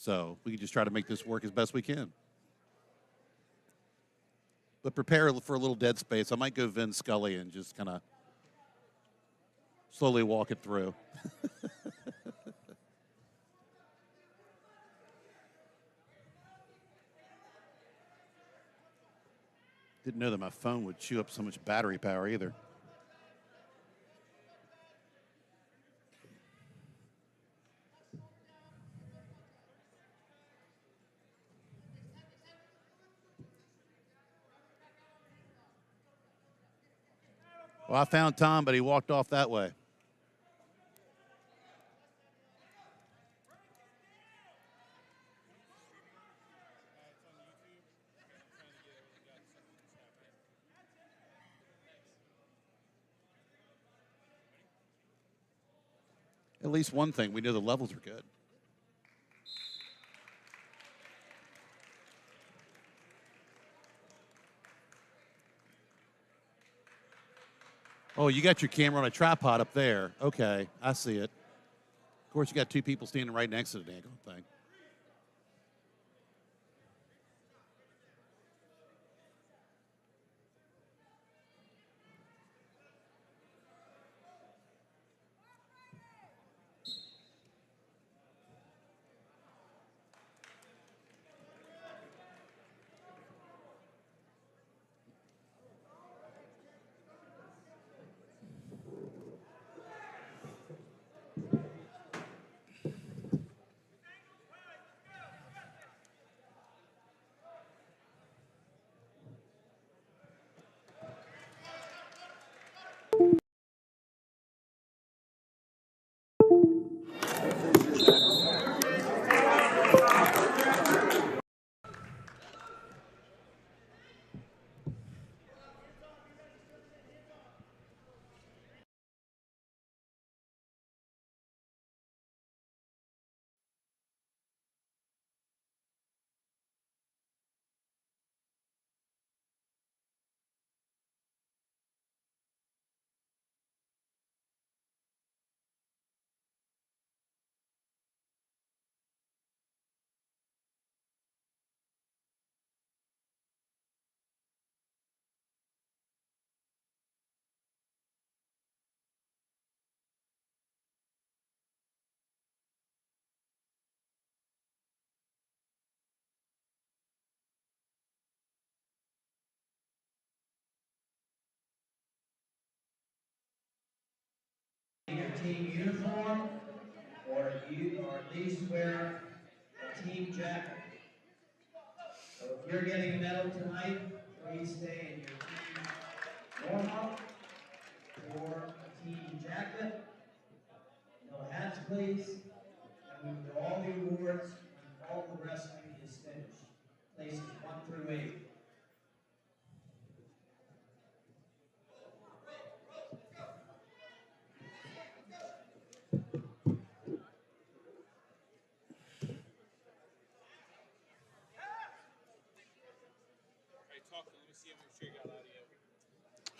So we can just try to make this work as best we can. But prepare for a little dead space. I might go Vin Scully and just kind of slowly walk it through. Didn't know that my phone would chew up so much battery power either. Well, I found Tom, but he walked off that way. At least one thing, we know the levels are good. Oh, you got your camera on a tripod up there. Okay, I see it. Of course, you got two people standing right next to the dang thing. Your team uniform, or at least wear a team jacket. So if you're getting a medal tonight, please stay in your team warm-up or a team jacket. No hats, please. And we do all the awards when all the wrestling is finished. Places 1 through 8.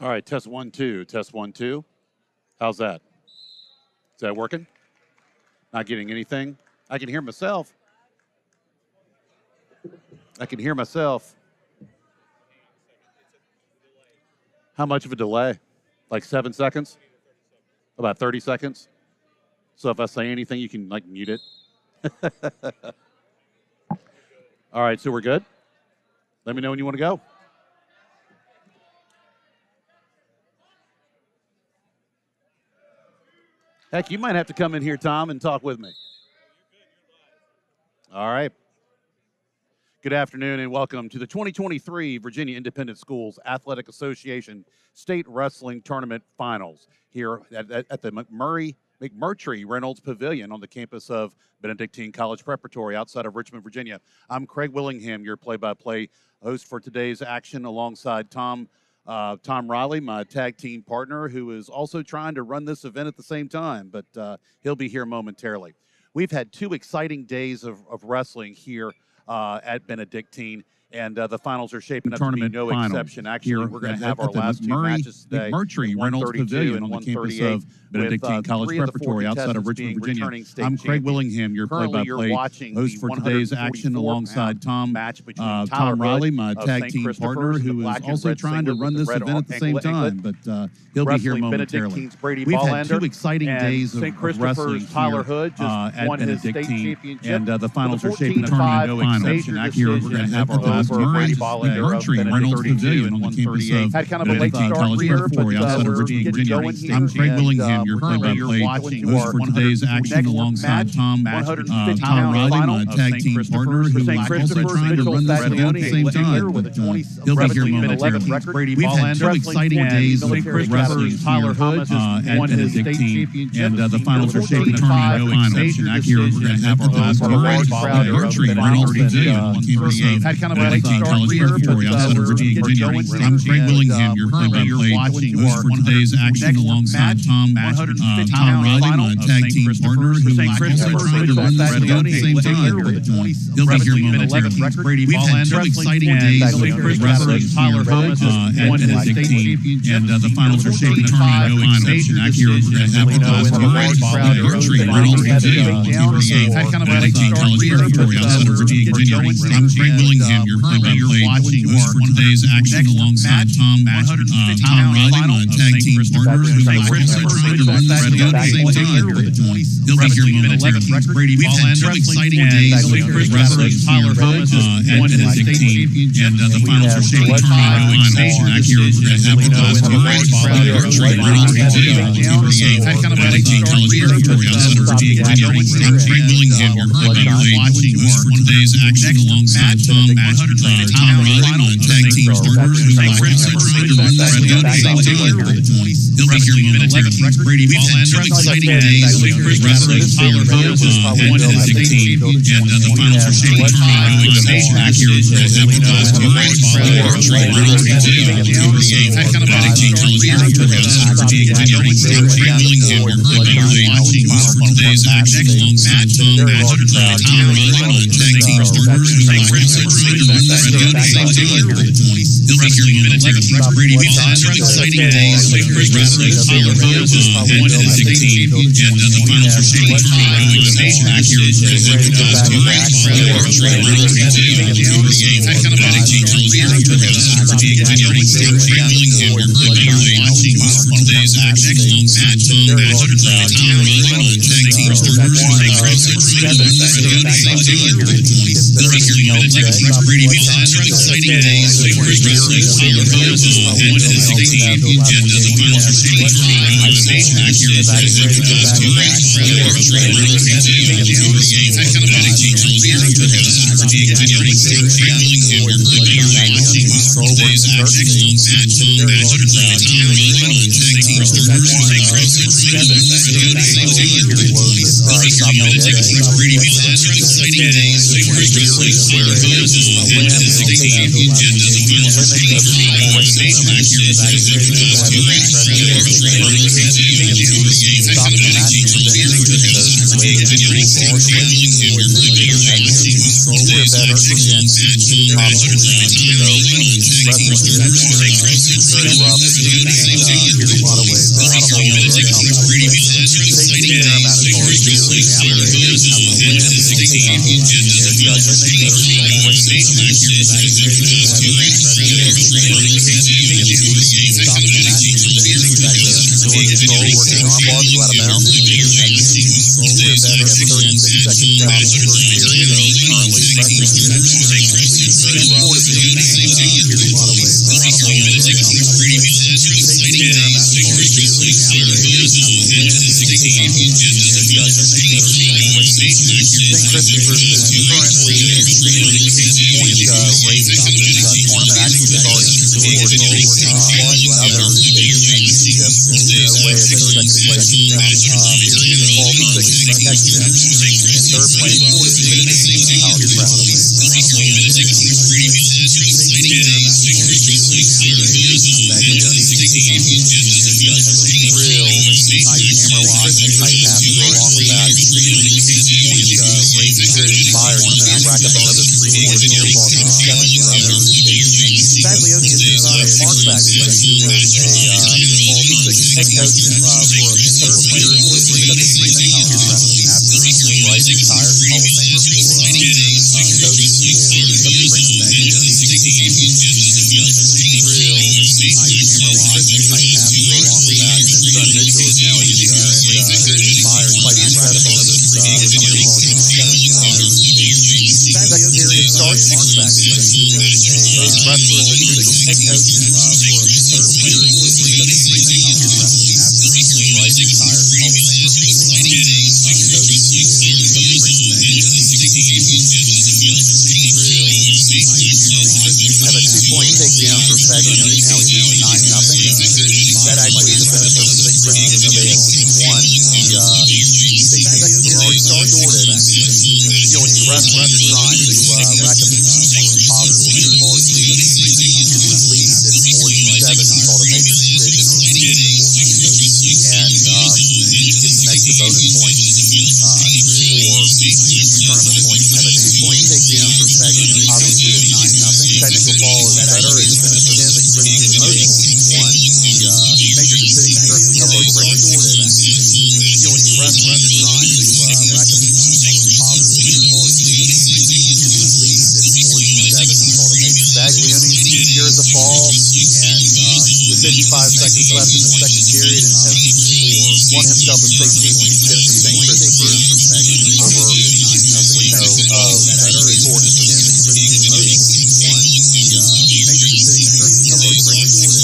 All right, test 1, 2. Test 1, 2. How's that? Is that working? Not getting anything? I can hear myself. I can hear myself. How much of a delay? Like 7 seconds? About 30 seconds? So if I say anything, you can like mute it. All right, so we're good? Let me know when you want to go. Heck, you might have to come in here, Tom, and talk with me. All right. Good afternoon and welcome to the 2023 Virginia Independent Schools Athletic Association State Wrestling Tournament Finals here at the McMurtry Reynolds Pavilion on the campus of Benedictine College Preparatory outside of Richmond, Virginia. I'm Craig Willingham, your play-by-play host for today's action alongside Tom Riley, my tag team partner, who is also trying to run this event at the same time, but he'll be here momentarily. We've had 2 exciting days of wrestling here at Benedictine. And the finals are shaping up to be tournament no finals. exception. Actually, Here we're going to at have our the last two Murray matches today. McMurtry Reynolds 132 Pavilion and on the campus 138, of Benedictine College three of the four Preparatory outside of contestants Richmond, being Virginia. returning state I'm Craig champions. Willingham, your Currently, you're play-by-play watching host the for today's action 144 alongside Tom match between Tom Riley, my of tag St. team Christopher's partner, and the who is black and also red trying to singlet run with this the red event at the same anklet. time, but he'll be here Wrestling momentarily. Benedictine's Brady We've had Ballander two exciting and days of St. Christopher's wrestling Tyler here Hood just at won his state Benedictine, championship. and the finals are shaping up to 14-5 be no exception. Here we're going to have our last Brady Murray Ballander of McMurtry Reynolds Pavilion on the campus of had kind of a late Benedictine start College here, but Preparatory outside of we're Richmond, getting Virginia. going here. I'm Craig And, Willingham, your currently play-by-play you're watching host our for today's action next alongside match, Tom 150 Tom Riley, final my of tag St. team partner, Christopher's. who St. is also Christopher's, trying to Mitchell run this event at the same time, with but a 20 he'll be here wrestling momentarily. record. We've had two exciting days of wrestling Tyler Hood at won his state Benedictine, championship. and the finals are shaping up to be no exception. Here we're going to have our last Murray McMurtry Reynolds Pavilion on campus of had kind of a late Benedictine start College here, Preparatory but outside of we're Richmond, getting Virginia. going here. I'm Craig And, Willingham, your currently you're play-by-play watching host our for today's action next alongside match, Tom 150 Tom Riley, final my of tag St. team partner, Christopher's. who St. is also Christopher's, trying to run this event at the same time, but he'll be here momentarily. We've had two exciting days of wrestling Tyler here at won his state Benedictine, championship. and the finals are shaping up to be no exception. Here we're going to have our last Murray McMurtry Reynolds Pavilion on campus of Benedictine College Preparatory outside of Richmond, Virginia. I'm Craig Willingham, your play-by-play host for today's action alongside Tom Riley, my tag team partner, who is also trying to run this event at the same time, but he'll be here momentarily. We've had two exciting days of wrestling here at Benedictine, and the finals are shaping up to be no exception. Here we're going to have our last Murray McMurtry Reynolds Pavilion on campus of Benedictine College Preparatory outside of Virginia. I'm Craig Willingham, your play-by-play host for today's action alongside Tom Riley, my tag team partner, who is also trying to run this event at the same time, but he'll be here momentarily. We've had two exciting days of wrestling here at Benedictine, and the finals are shaping up to be no exception. Here we're going to have our last Murray McMurtry Reynolds Pavilion on campus of Benedictine College Preparatory outside of Virginia. I'm Craig Willingham, your play-by-play host for today's action alongside Tom Riley, my tag team partner, who is also trying to run this event at the same time, but he'll be here momentarily. We've had two exciting days of wrestling here at Benedictine, and the finals are shaping up to be no exception. Here we're going to have our last Murray McMurtry Reynolds Pavilion on campus of Benedictine College Preparatory outside of Virginia. I'm Craig Willingham, your play-by-play host for today's action alongside Tom Riley, my tag team partner, who is also trying to run this event at the same time, but he'll be here momentarily. We've had two exciting days of wrestling here at Benedictine, and the finals are shaping up to be no exception. Here we're going to have our last Murray McMurtry Reynolds Pavilion on campus of Benedictine College Preparatory outside of Virginia. I'm Craig Willingham, your play-by-play host for today's action alongside Tom Riley, my tag team partner, who is also trying to run this event at the same time, but he'll be here momentarily. We've had two exciting days of wrestling here at Benedictine, and the finals are shaping up to be no exception. Here we're going to have our last Murray McMurtry Reynolds Pavilion on campus of Benedictine College Preparatory outside of Virginia. I'm Craig Willingham, your play-by-play host for today's action alongside Tom Riley, my tag team partner, who is also trying to run this event at the same time, but he'll be here momentarily. We've had two exciting days of wrestling here at Benedictine, and the finals are shaping up to be no exception. Here we're going to have our last Murray McMurtry Reynolds Pavilion on campus of Benedictine College Preparatory outside of Virginia. I'm Craig Willingham, your play-by-play host for today's action alongside Tom Riley, my tag team partner, who is also trying to run this event at the same time, but he'll be here momentarily. We've had two exciting days of wrestling here at Benedictine, and the finals are shaping up to be no exception. Here we're going to have our last Murray McMurtry Reynolds Pavilion on campus of Benedictine College Preparatory outside of Virginia. I'm Craig Willingham, your play-by-play host for today's action alongside Tom Riley, my tag team partner, who is also trying to run this event at the same time, but he'll be here momentarily. We've had two exciting days of wrestling here at Benedictine, and the finals are shaping up to be no exception. Here we're going to have our last Murray McMurtry Reynolds Pavilion on campus of Fire rack up another 3 points in your ball game. Baglioni is Mark Baglioni, who is a head coach for a couple of years with the Freeman College after Rice retired, Hall of Famer for coach for the Freeman Baglioni. Real nice camera watch and tight half to go along with that. And his son Mitchell is now a senior and Fire quite incredible. Baglioni starts Mark Baglioni, who is a wrestler and head coach for a couple of years with the Freeman College after Rice retired, Hall of Famer for coach for the Freeman Baglioni. Real nice camera watch. Have a 2-point takedown for Baglioni. Now he leads 9-0. That actually is a benefit of the thing. They have won the state already started. When you wrestle, you're trying to rack up as many points as possible in your ball game. Lead at 47 is called a major decision or and gets some extra bonus points for tournament points. Have a 2-point takedown for Baglioni. Obviously at 9-0. Technical fall is better. It's a benefit of the emotional. Won the major decision certainly helped over record. When you wrestle, you're trying to rack up as many points as possible in your ball game. Lead at 47 is called a major. Baglioni secures the fall, and with 55 seconds left in the second period, and has won himself a state championship for St. Christopher over, as we know, better important for him and won the major decision certainly helped over record.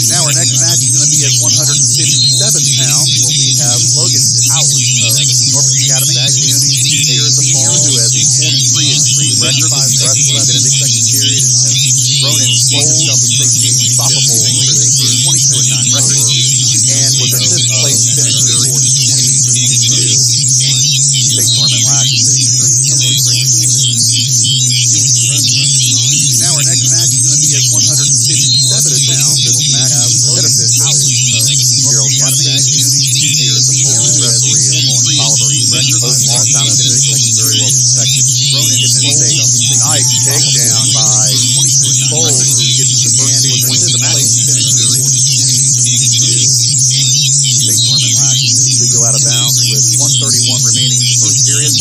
Now our next match is going to be at 157 pounds, where we have Logan Howard of Norfolk Academy. Baglioni secures the fall, who has a 43-3 record. Wrestling in the second period and has grown and won himself a state championship with a 22-9 record, and was a 5th place finisher in 2022 state tournament last year. Now our next match is going to be at 157 pounds. This match has head official Norfolk Academy. Referee Oliver, both long-time officials and very well respected. Thrown in this state. Nice takedown by Bold, who gets the first and was the match finisher in 2022 state tournament last year. We go out of bounds with 1:31 remaining in the first period.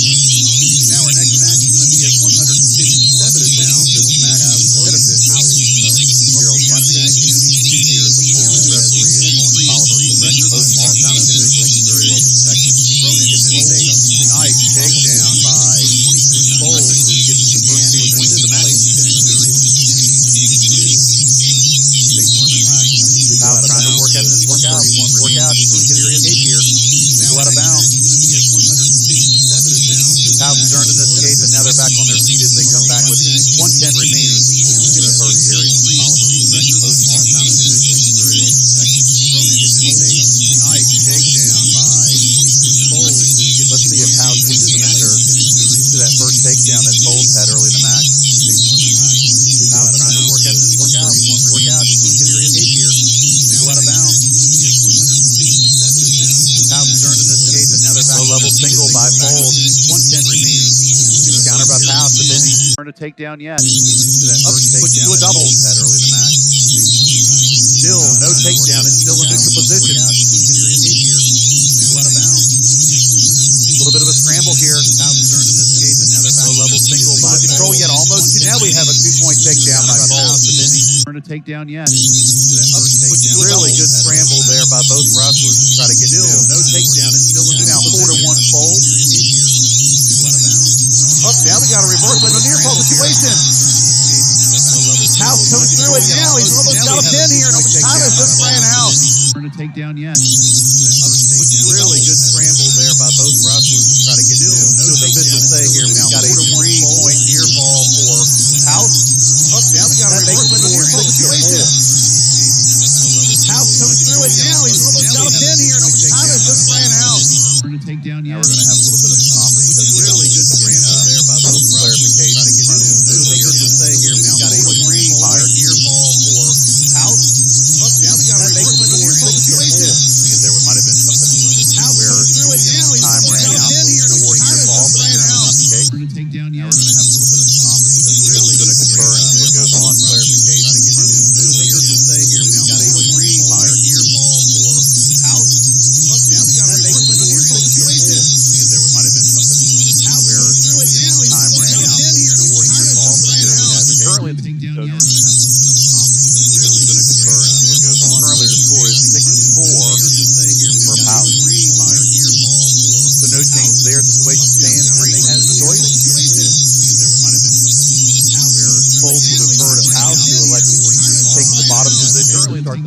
Now our next match is going to be at 157 pounds. This match has head official Norfolk Academy. Referee Oliver, both long-time officials and very well respected. Thrown in this state. Nice takedown by Bold, who gets the first and was the match finisher in 2022 state tournament last year. We go out of bounds. Work out. Get an escape here. We go out of bounds. House has earned an escape, and now they're back on their feet as they come back with 1:10 remaining in the first period. Nice takedown by Bold. Let's see if House can answer to that first takedown that Bold had early in the match. House trying to work out. Get an escape here. We go out of bounds. House has earned an escape, and now they're back. Low-level single by Bold. 1:10 remaining. Counter by House, but then he's Earn a takedown yet. to that first takedown. A double had early in the match. Still no takedown. It's still in neutral position. We go out of bounds. A little bit of a scramble here. House has earned an escape, and now they're back. Low-level single by control yet almost. Now we have a 2-point takedown by Bold, but then he's Earn a takedown yet. really good scramble there by both wrestlers to try to get still no takedown. It's still in now 4-1 fold. Up now we got a reverse, but a near fall situation. House comes through it now. He's almost got a pin here, and time is just ran out. Earn a takedown yet. Really good scramble there by both wrestlers to try to get still. No officials say here we've got a 3-point near fall for House. Up now we got a reverse, but a near fall situation. House comes through it now. He's almost got a pin here, and time is just ran out. Earn a takedown Now yet. we're going to have a little bit of a conference because really good scramble there by both clarification. No officials say here we've got a 3-point near fall for House. Up now we got a reverse, but a near fall situation. I think there might have been something where time ran out.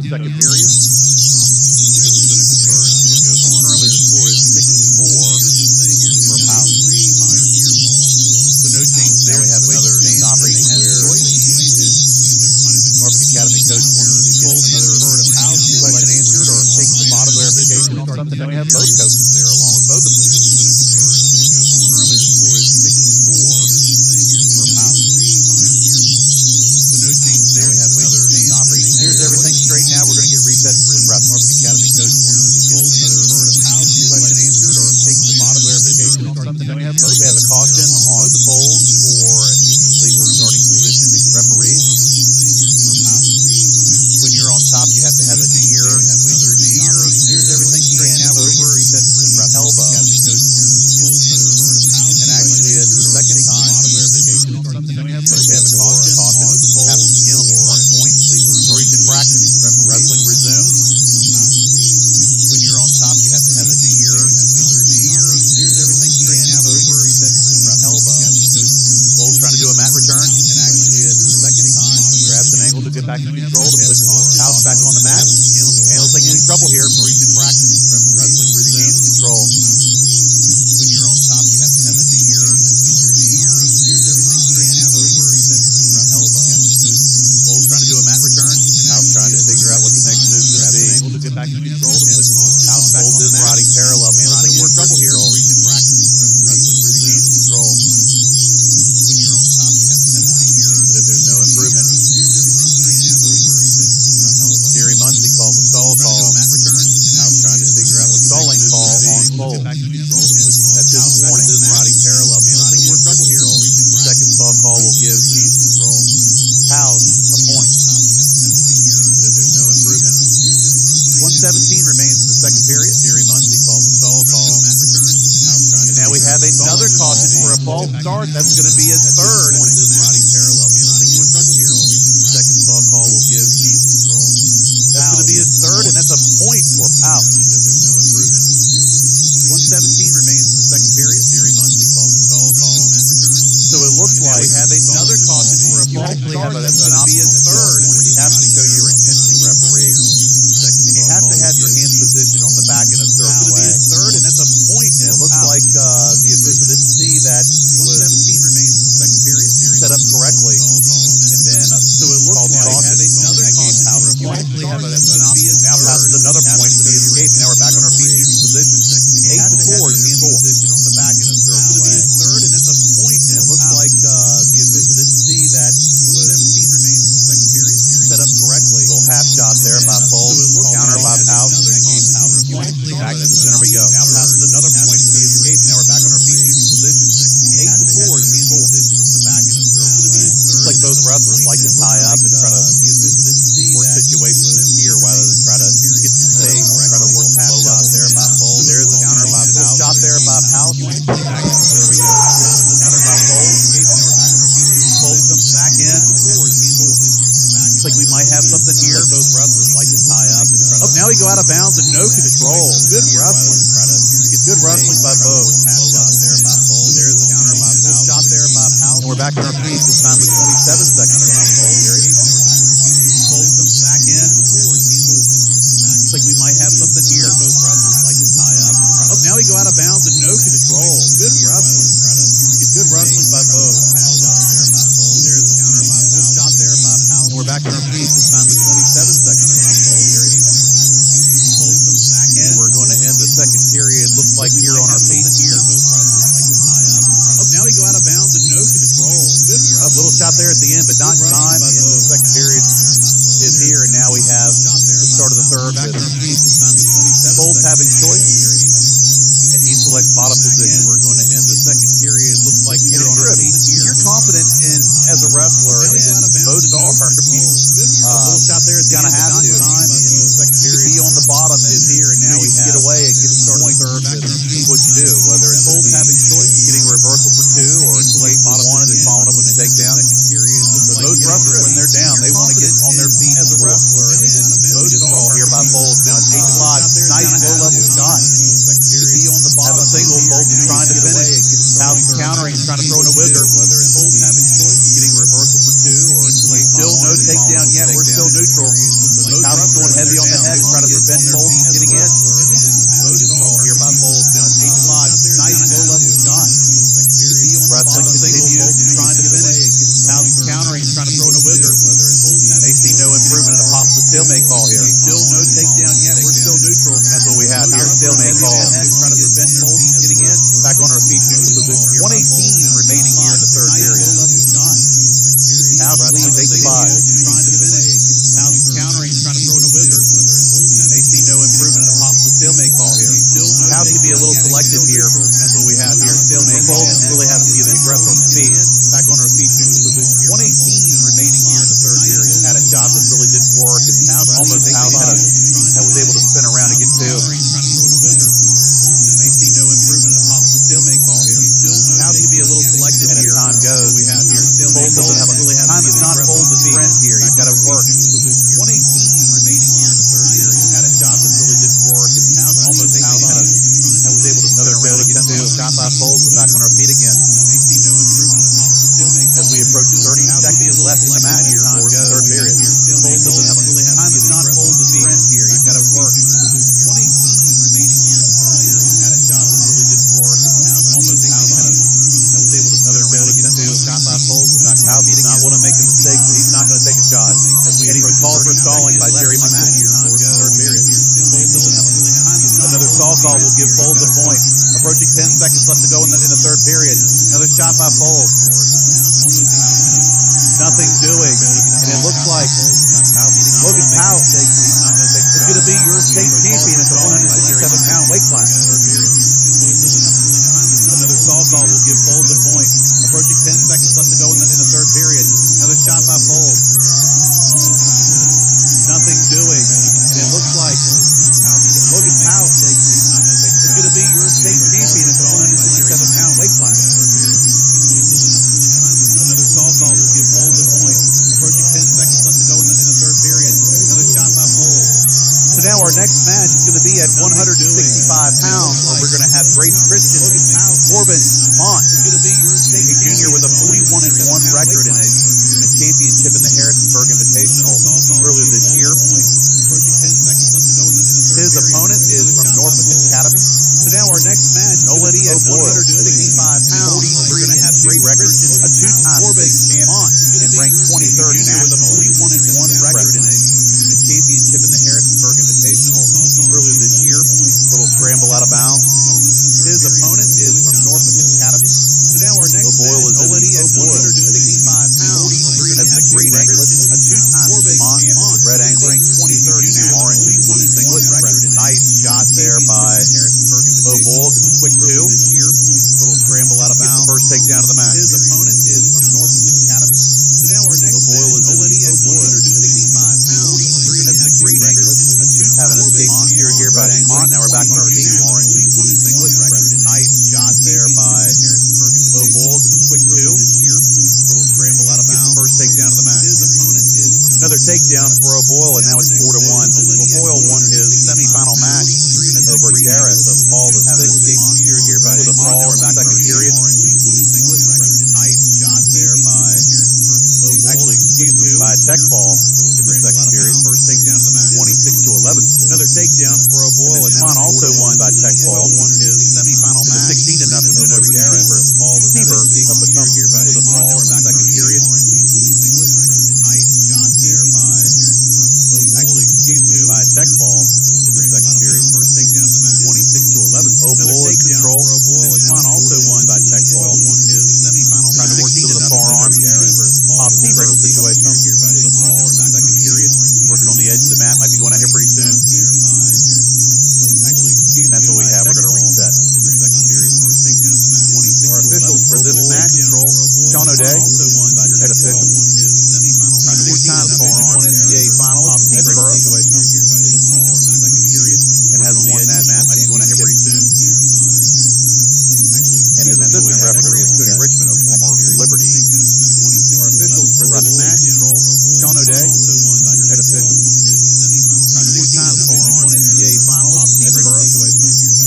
second period. Currently, the score is 6-4 for Powell. So no change there. Now we have another stoppage where Norfolk Academy coach wants to get another question answered or take the bottom clarification on something. Then we have both coaches there along with both of them. Currently, the score is 6-4 for Powell. So no change there. Now we have another stoppage. Here's everything straight now. We're going to get reset from Norfolk Academy coach wants to get another question answered or take the bottom clarification on something. Then we have both. We have a caution on the fold for legal starting position referees. When you're on top, you have to have a near. Here's everything straight now. We're going to reset from elbow. And actually, it's the second time. We have a caution on the fold. Happens again on 1 point. Legal starting infraction. Wrestling resumes. When you're on top, you have to have a near. Here's everything straight now. We're going to reset from elbow. Bull trying to do a mat return. And actually, it's the second time. Grabs an angle to get back in control. To put House back on the mat. And looks like he's in trouble here. Infraction. Wrestling resumes control. When you're on top, you have to have a near. Here's everything straight now. We're going to reset from elbow. Bull trying to do a mat return. And House trying to figure out what the next move is going to be. Able to get back in control. To put House back on the mat. Riding parallel. Trying to work trouble here. Wrestling resumes control. When you're on top, you have to have a near. But if there's no improvement, here's everything straight now. We're going to reset from elbow. Jerry Muncie called the stall call. Mat return. House trying to figure out what stalling call on Bull. That's his warning. Riding parallel. Trying to work trouble here. The second stall call will give James control. House a point. But if there's no improvement, 1:17 remains in the second period. Jerry Muncie called the stall call. And now we have another caution for a false start. That's going to be his third. Riding parallel. The second stall call will give James control. That's going to be his third, and that's a point for Powell. If there's no improvement, 1:17 remains in the second period. Jerry Muncie called the stall call. So it looks like we have another caution for a false start. That's going to be his third, where you have to show your intent to the referee. And you have to have your hands positioned on the back in a certain way. Third, and that's a point. And it looks like the official didn't see that 1:17 remains in the second period. Set up correctly, and then so it looks like another caution for a point. Now passes another point to the escape. Now we're back on our feet in position. And 8-4 is the score. On the back in a certain way. Third, and that's a point. And it looks like the official didn't see that 1:17 remains in the second period. Set up correctly. Little half shot there by Fold. Counter by Powell. Back to the center we go. Now passes another point to the escape. Now we're back on our feet in position. And 8-4 is the score. On the back in a certain way. Looks like both wrestlers like to tie up and try to work situations here rather than try to get to stage and try to work half shot there by Fold. There's a counter by Powell. Shot there by Powell. There we go. Counter by Fold. Fold comes back in. Looks like we might have something here. Both wrestlers like to tie up and try to. Oh, now we go out of bounds and no control. Good wrestling. Good wrestling by both. Shot there by Fold. There's a counter by Powell. Shot there by Powell. And we're back on our feet this time with 27 seconds left. Fold comes back in. Looks like we might have something here. Both wrestlers like to tie up. Oh, now we go out of bounds and no control. Good wrestling. Good wrestling by both. There's a counter by Powell. Shot there by Powell. And we're back on our feet this time with 27 seconds left. And we're going to end the second period. Looks like here on our feet here. Oh, now we go out of bounds and no control. A little shot there at the end, but not in time. The end of the second period is here, and now we have the start of the third with Fold having choice, and he selects bottom position. We're going to end the second period. Looks like here on our feet. You're confident in as a wrestler, and most are. A little shot there at the end, have to. To be on the bottom is here, and now we get away and get the start of the third. Is what you do, whether it's Fold having choice, getting a reversal for two, or select bottom one and then following up with a takedown. But most wrestlers, when they're down, they want to get on their feet as a wrestler, and most all here by Fold. Now it's 8-5. Nice low-level shot. Have a single. Fold trying to finish. House countering, trying to throw in a whizzer. Whether it's Fold having choice, getting a reversal for two, or still no takedown yet. We're still neutral. House is going head stalemate call here. Still no takedown yet. We're still neutral. That's what we have here. Stalemate call. Trying to prevent holds from getting in. Back on our feet, neutral position. 118 remaining here in the third period. House leads 8-5. Trying to delay. House countering, trying to throw in a whizzer. They see no improvement in a possible stalemate call here. House can be a little selective here. That's what we have here. Stalemate call. Really has to be the aggressor on the feet. Back on our feet, neutral position. 118 remaining here in the third period. Had a shot that really didn't work, and almost House was able to spin around and get two. They see no improvement in a possible stalemate call here. House can be a little selective here. As time goes, we have here. Fold doesn't have time is not hold the sprint here. You've got to work. 118 remaining here in the third period. Had a shot that really didn't work, and almost House was able to spin around and get two. Shot by fold, we're back on our feet again. They see no improvement in a possible stalemate call. As we approach 30 seconds left in the match here for the third period. Fold doesn't have time is not hold the sprint here. You've got to work. 118 remaining here in the third period. Had a shot that really didn't work, and almost House was able to spin around and get two. Shot by fold, we're back on our feet again. House does not want to make a mistake, so he's not going to take a shot. And he's been called for stalling by Jerry Matt here for the third period. Another stall call will give Fold the point. Approaching 10 seconds left to go in the third period. Another shot by Fold. Nothing doing. And it looks like Logan Powell is going to be your state champion at the 167-pound weight class. Another stall call will give Fold the point. Approaching 10 seconds left to go in the third period. Another shot by Fold. Nothing doing. And it looks like Logan Powell is going to be your state champion at the 167-pound weight class. Another stall call will give Fold the point. Approaching 10 seconds left to go in the third period. Another shot by Fold. So now our next match is going to be at 165 pounds, where we're going to have Grace Christian, Corbin Mont, a junior with a 41-1 record in a championship in the Harrisonburg Invitational earlier this year. His opponent is from Norfolk Academy. So now our next match will be at 165 pounds. We're going to have Grace Christian, a two-time state champion and ranked 23rd nationally with a 41-1 record in a championship in the Harrisonburg Invitational earlier this year. Little scramble out of bounds. His opponent is from Norfolk Academy. So now our next O'Boyle is already at 165 pounds. Has the green anklet, a two-time Mont, red anklet, 23rd orange and blue singlet. Nice shot there by O'Boyle. Gets a quick two. Little scramble out of bounds. First takedown of the match. His opponent is from Norfolk Academy. So now our next O'Boyle is already at 165 pounds. Has the green anklet, having escaped secure here by Mont. Now we're back on our feet. Orange and blue singlet. Nice shot there by O'Boyle. Gets a quick two. Little scramble out of bounds. First takedown of the match. Another takedown for O'Boyle, and now it's 4-1. O'Boyle won his semifinal match over Garris of Paul the Sixth. Secure here by with a fall in the second period. Nice shot there by O'Boyle. By a tech ball in the second period. First takedown of the match. 26-11. Another takedown for O'Boyle, and Mont also won by tech ball. Won his semifinal match 16-0 win over Garris of Paul the Sixth of the Cup with a fall in the second period. Nice shot there by O'Boyle. By a tech ball in the second period. First takedown of the match. 26-11. O'Boyle in control. And Mont also won by tech ball. Won his semifinal match. Trying to work to the forearm. Possible cradle situation. With a fall in the second period. Working on the edge of the mat. Might be going out here pretty soon. And that's what we have. We're going to reset in the second period. Our officials for this match, Sean O'Day, your head official. Two-time forearm NCAA finalist, Edinburgh, and has won that match. Might be going out here pretty soon. And his assistant referee is Cody Richmond of former Liberty. Our officials for this match, Sean O'Day, your head official. Two-time forearm NCAA finalist, Edinburgh,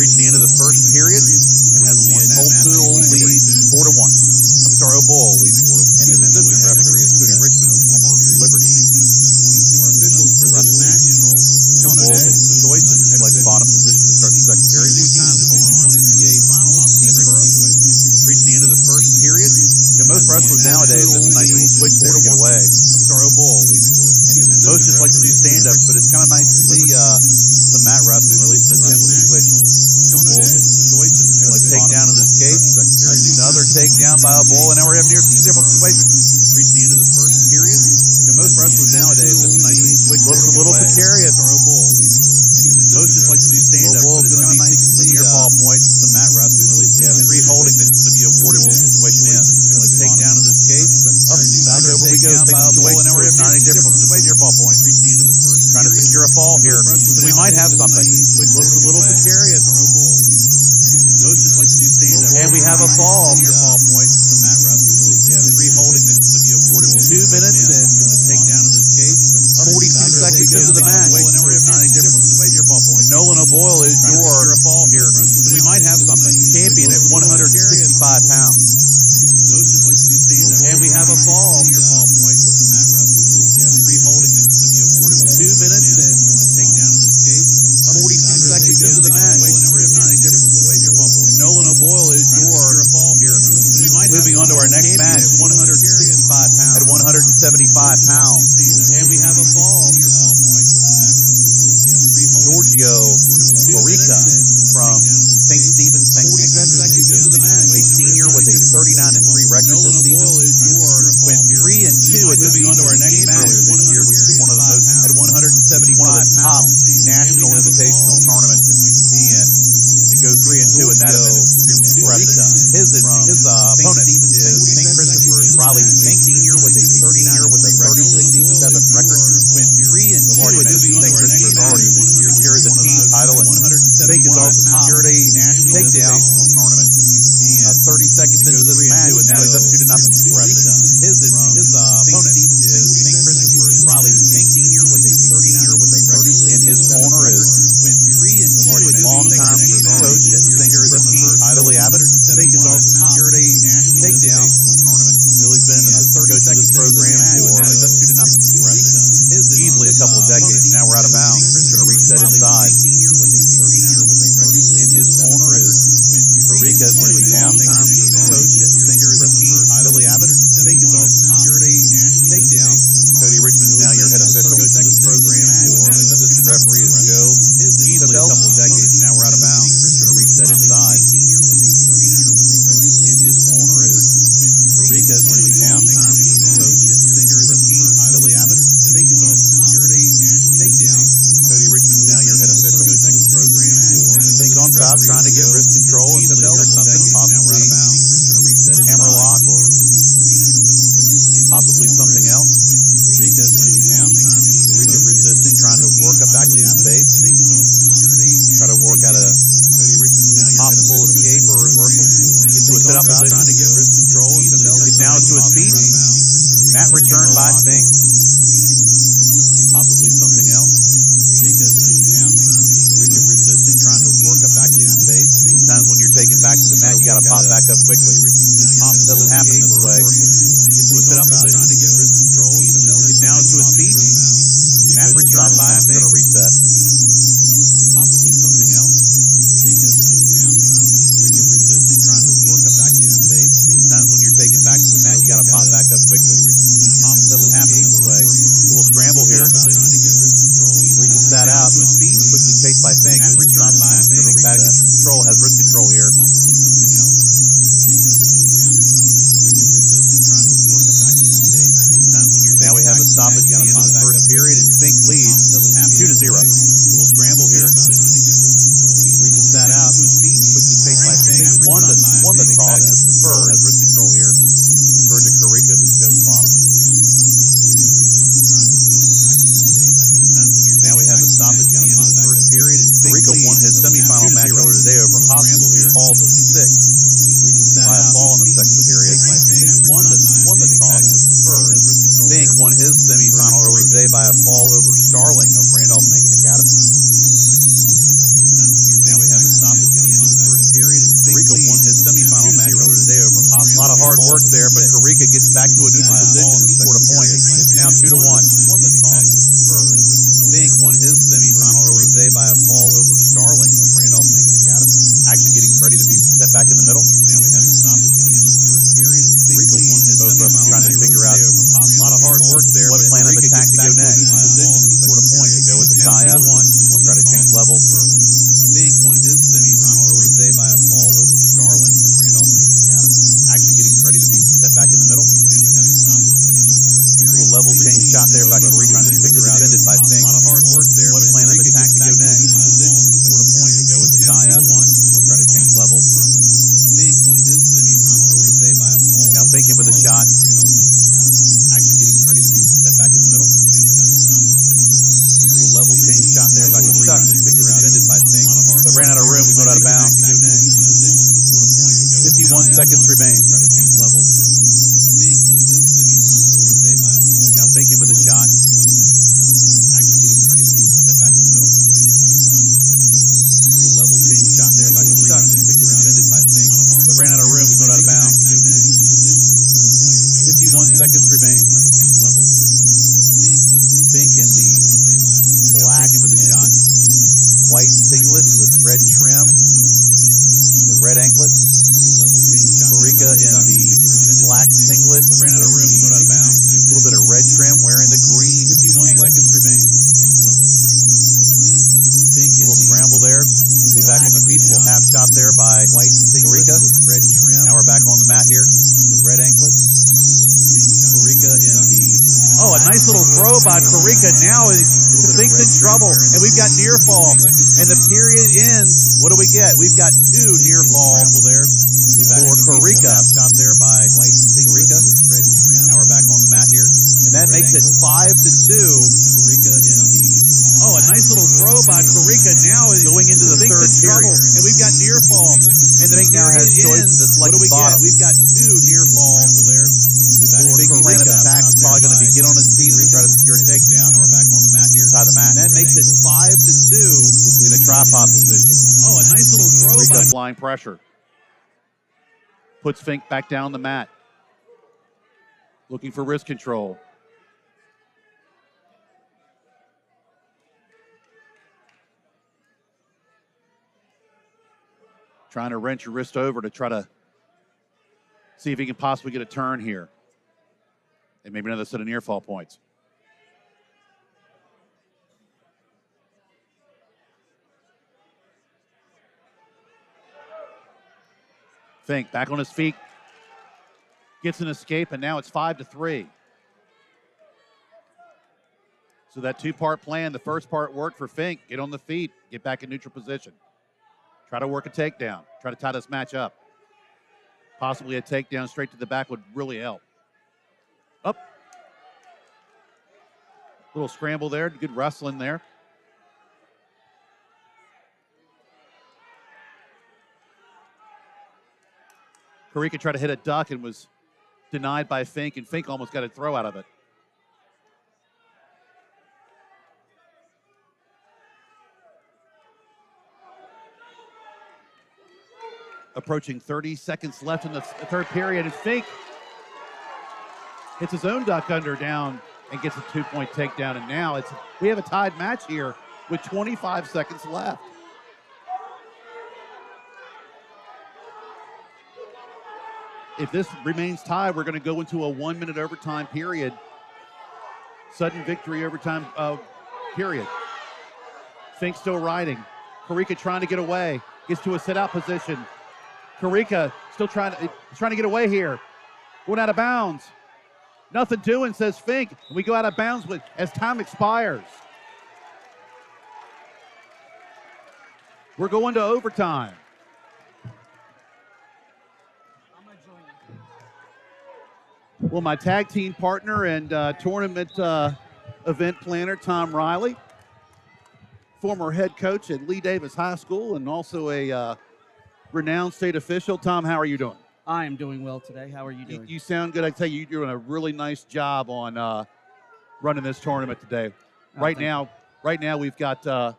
reached the end of the first period and has won that match. O'Boyle leads 4-1. O'Boyle leads 4-1. And his assistant referee is Cody Richmond of former Liberty. Our officials for this match, Sean O'Day takes the choice and selects bottom position to start the second period. Two-time forearm NCAA finalist, Edinburgh, reached the end of the first period. Most wrestlers nowadays, it's a nice little switch there to get away. O'Boyle leads 4-1. And his Most just like to do stand-ups, but it's kind of nice to see some mat wrestling, or at least an attempt to switch to bull. Like takedown of the skates, another takedown by a bull, and now we're having near different situations. Reach the end of the first period. Most wrestlers nowadays, it's a nice little switch. Looks a little precarious. Most just like to do stand-ups, but it's kind of nice to see near fall points, some mat wrestling, or at least three holding that it's going to be awarded when the situation ends. Like takedown of the skates, back over we go, take the situation, and now we're having not any difference near fall point. Reach the end of the first. Trying to secure a fall here. So we might have something. Looks a little precarious. Most just like to do stand-ups, and we have a fall. Near fall points, the mat wrestling, or at least three holding that it's going to be awarded 2 minutes and takedown of the skates. 42 seconds into the match. And now we're having not any difference near fall point. Nolan O'Boyle is your fall here. we might have something. Champion at 165 pounds. Most just like to do stand-ups, and we have a fall. Near fall points, the mat wrestling, or at least three holding that it's going to be awarded 2 minutes and takedown of the skates. 42 seconds into the match. And now we're having not any difference near fall point. Nolan O'Boyle is your fall here. we might moving on to our next match. 165 pounds. At 175 pounds. And we have a fall. Near fall points, the mat wrestling, or at least three holding. Giorgio Corica from St. Stephen's, St. a senior with a 39-3 record this season. Went 3-2 at the moving on to our next match this year, which is one of the most at 175 one of the top national invitational tournaments that you can be in. And to go 3-2 in that event is extremely impressive. His opponent is St. Christopher's Riley Fink, senior with a 36-7 record. Went 3-2 at St. Christopher's already secured the team title, and Fink is also secured a national takedown tournament that you can be in. 30 seconds into this match, and now he's up 2-0. His opponent is St. Christopher's Riley Fink, senior with a 39 record. In his corner is longtime coach at St. Christopher's Billy Abbott. Fink is also secured a national takedown tournament. Billy's been an assistant coach of this program for easily a couple of decades. Now we're out of bounds. Going to reset inside. In his corner is Corica, longtime coach at St. Christopher's Billy Abbott. Fink is also secured a national takedown. Cody Richmond is now your head official coach of this program for assistant referee is Joe. Easily a couple of decades. Now we're out of bounds. Going to reset inside. In his corner is Corica, longtime coach at St. Christopher's Billy Abbott. Fink is also secured a national takedown. Cody Richmond is now your head official coach of this program for Fink on top, trying to get wrist control and secure something, possibly hammerlock or possibly something else. Corica resisting, trying to work up back to his base. Try to work out a possible escape or reversal. Get to a sit-up position, trying to get wrist control. Gets down to his feet. Mat return by Fink. Possibly something else. Corica resisting, trying to work up back to his base. Sometimes when you're taken back to the mat, you got to pop back up quickly. It doesn't happen this way. Get to a sit-up position, trying to get wrist control. Gets down to his feet. Mat return by Fink. Going to reset. Possibly something else. Corica resisting, trying to work up back to his base. Sometimes when you're taken back to the mat, you got to pop back up quickly. It doesn't happen this way. A little scramble here. Corica sat out. Quickly chased by Fink. Stop the match. Fink back in control. Has wrist control here. Possibly something else. Trying to work up back to his base. Sometimes when you're now we have a stoppage at the end of the first period, and Fink leads 2-0. A little scramble here. Corica sat out. Quickly chased by Fink. Won the toss. Deferred. Has wrist control here. Deferred to Corica, who chose bottom. Now we have a stoppage at the end of the first period, and Corica won his semifinal match earlier today over Hopkins with a fall to 6 by a fall in the second period. Won the toss. Deferred. Fink won his semifinal earlier today by a fall over Starling of Randolph-Macon Academy. Now we have a stoppage at the end of the first period, and Corica won his semifinal match earlier today over Hopkins. A lot of hard work there, but Corica gets back to a neutral position and scored a point. It's now 2-1. Fink won his semifinal earlier today by a fall over Starling of Randolph-Macon Academy. Action getting ready to be set back in the middle. Now we have a stoppage at the end of the first period, and Corica won his semifinal match trying to figure out a lot of hard work there. What plan of attack to go next? by a fall over Starling of Randolph-Macon Academy. Action getting ready to be set back in the middle. Now we have a stoppage going into the first period. Little level change shot there by Karika, trying to figure out defended by Fink. A lot of hard work there. What plan of attack to go next? Scored a point. Go with VISAA. Try to change levels. Fink won his semifinal earlier today by a fall. Now thinking with a shot. Randolph-Macon Academy. Action getting ready to be set back in the middle. Now we have a stoppage going into the first period. Little level change shot there by Karika, trying to figure out defended by Fink. But ran out of room. We go out of bounds. To go next. Scored a point. 51 seconds remain. Try to change levels. Fink won his semifinal earlier today by a fall. Now thinking with a shot. Randolph-Macon Academy. Action getting ready to be set back in the middle. Now we have a stoppage going into the first period. Little level change shot there by Karika, trying to figure out defended by Fink. But ran out of room. We go out of bounds. To go next. Scored a point. 51 seconds remain. Try to change levels. Fink in the black with a shot. White singlet with red trim. The red anklet. Karika in the black singlet. Ran out of room. Went out of bounds. A little bit of red trim wearing the green. 51 seconds remain. Fink in the scramble there. Be back on the feet. Little half shot there by White singlet with red trim. Now we're back on the mat here. The red anklet. Karika in the a nice little throw by Karika. Now Fink's in trouble, and we've got near fall, and the period ends. What do we get? We've got two near fall there for Karika. Shot there by White Karika. Now we're back on the mat here, and that makes it 5-2. Karika in the a nice little throw by Karika. Now is going into the third period, and we've got near fall, and the Fink now has choices to select the bottom. We've got two near fall there. Fink's plan of attack is probably going to be get on his feet and try to secure a takedown. Now we're back on the mat here. Tie the mat. And that makes it 5-2 in a tripod position. A nice little throw by applying pressure. Puts Fink back down the mat. Looking for wrist control. Trying to wrench your wrist over to try to see if he can possibly get a turn here. And maybe another set of near fall points. Fink back on his feet. Gets an escape, and now it's 5-3. So that two-part plan, the first part worked for Fink. Get on the feet, get back in neutral position. Try to work a takedown. Try to tie this match up. Possibly a takedown straight to the back would really help. Up. Little scramble there. Good wrestling there. Karika tried to hit a duck and was denied by Fink, and Fink almost got a throw out of it. Approaching 30 seconds left in the third period, and Fink hits his own duck under down and gets a 2-point takedown. And now we have a tied match here with 25 seconds left. If this remains tied, we're going to go into a 1-minute overtime period. Sudden victory overtime period. Fink still riding. Karika trying to get away. Gets to a sit-out position. Karika still trying to get away here. Going out of bounds. Nothing doing, says Fink. And we go out of bounds as time expires. We're going to overtime. Well, my tag team partner and tournament event planner, Tom Riley, former head coach at Lee Davis High School and also a renowned state official. Tom, how are you doing? I am doing well today. How are you doing? You sound good. I tell you, you're doing a really nice job on running this tournament today. Right now we've got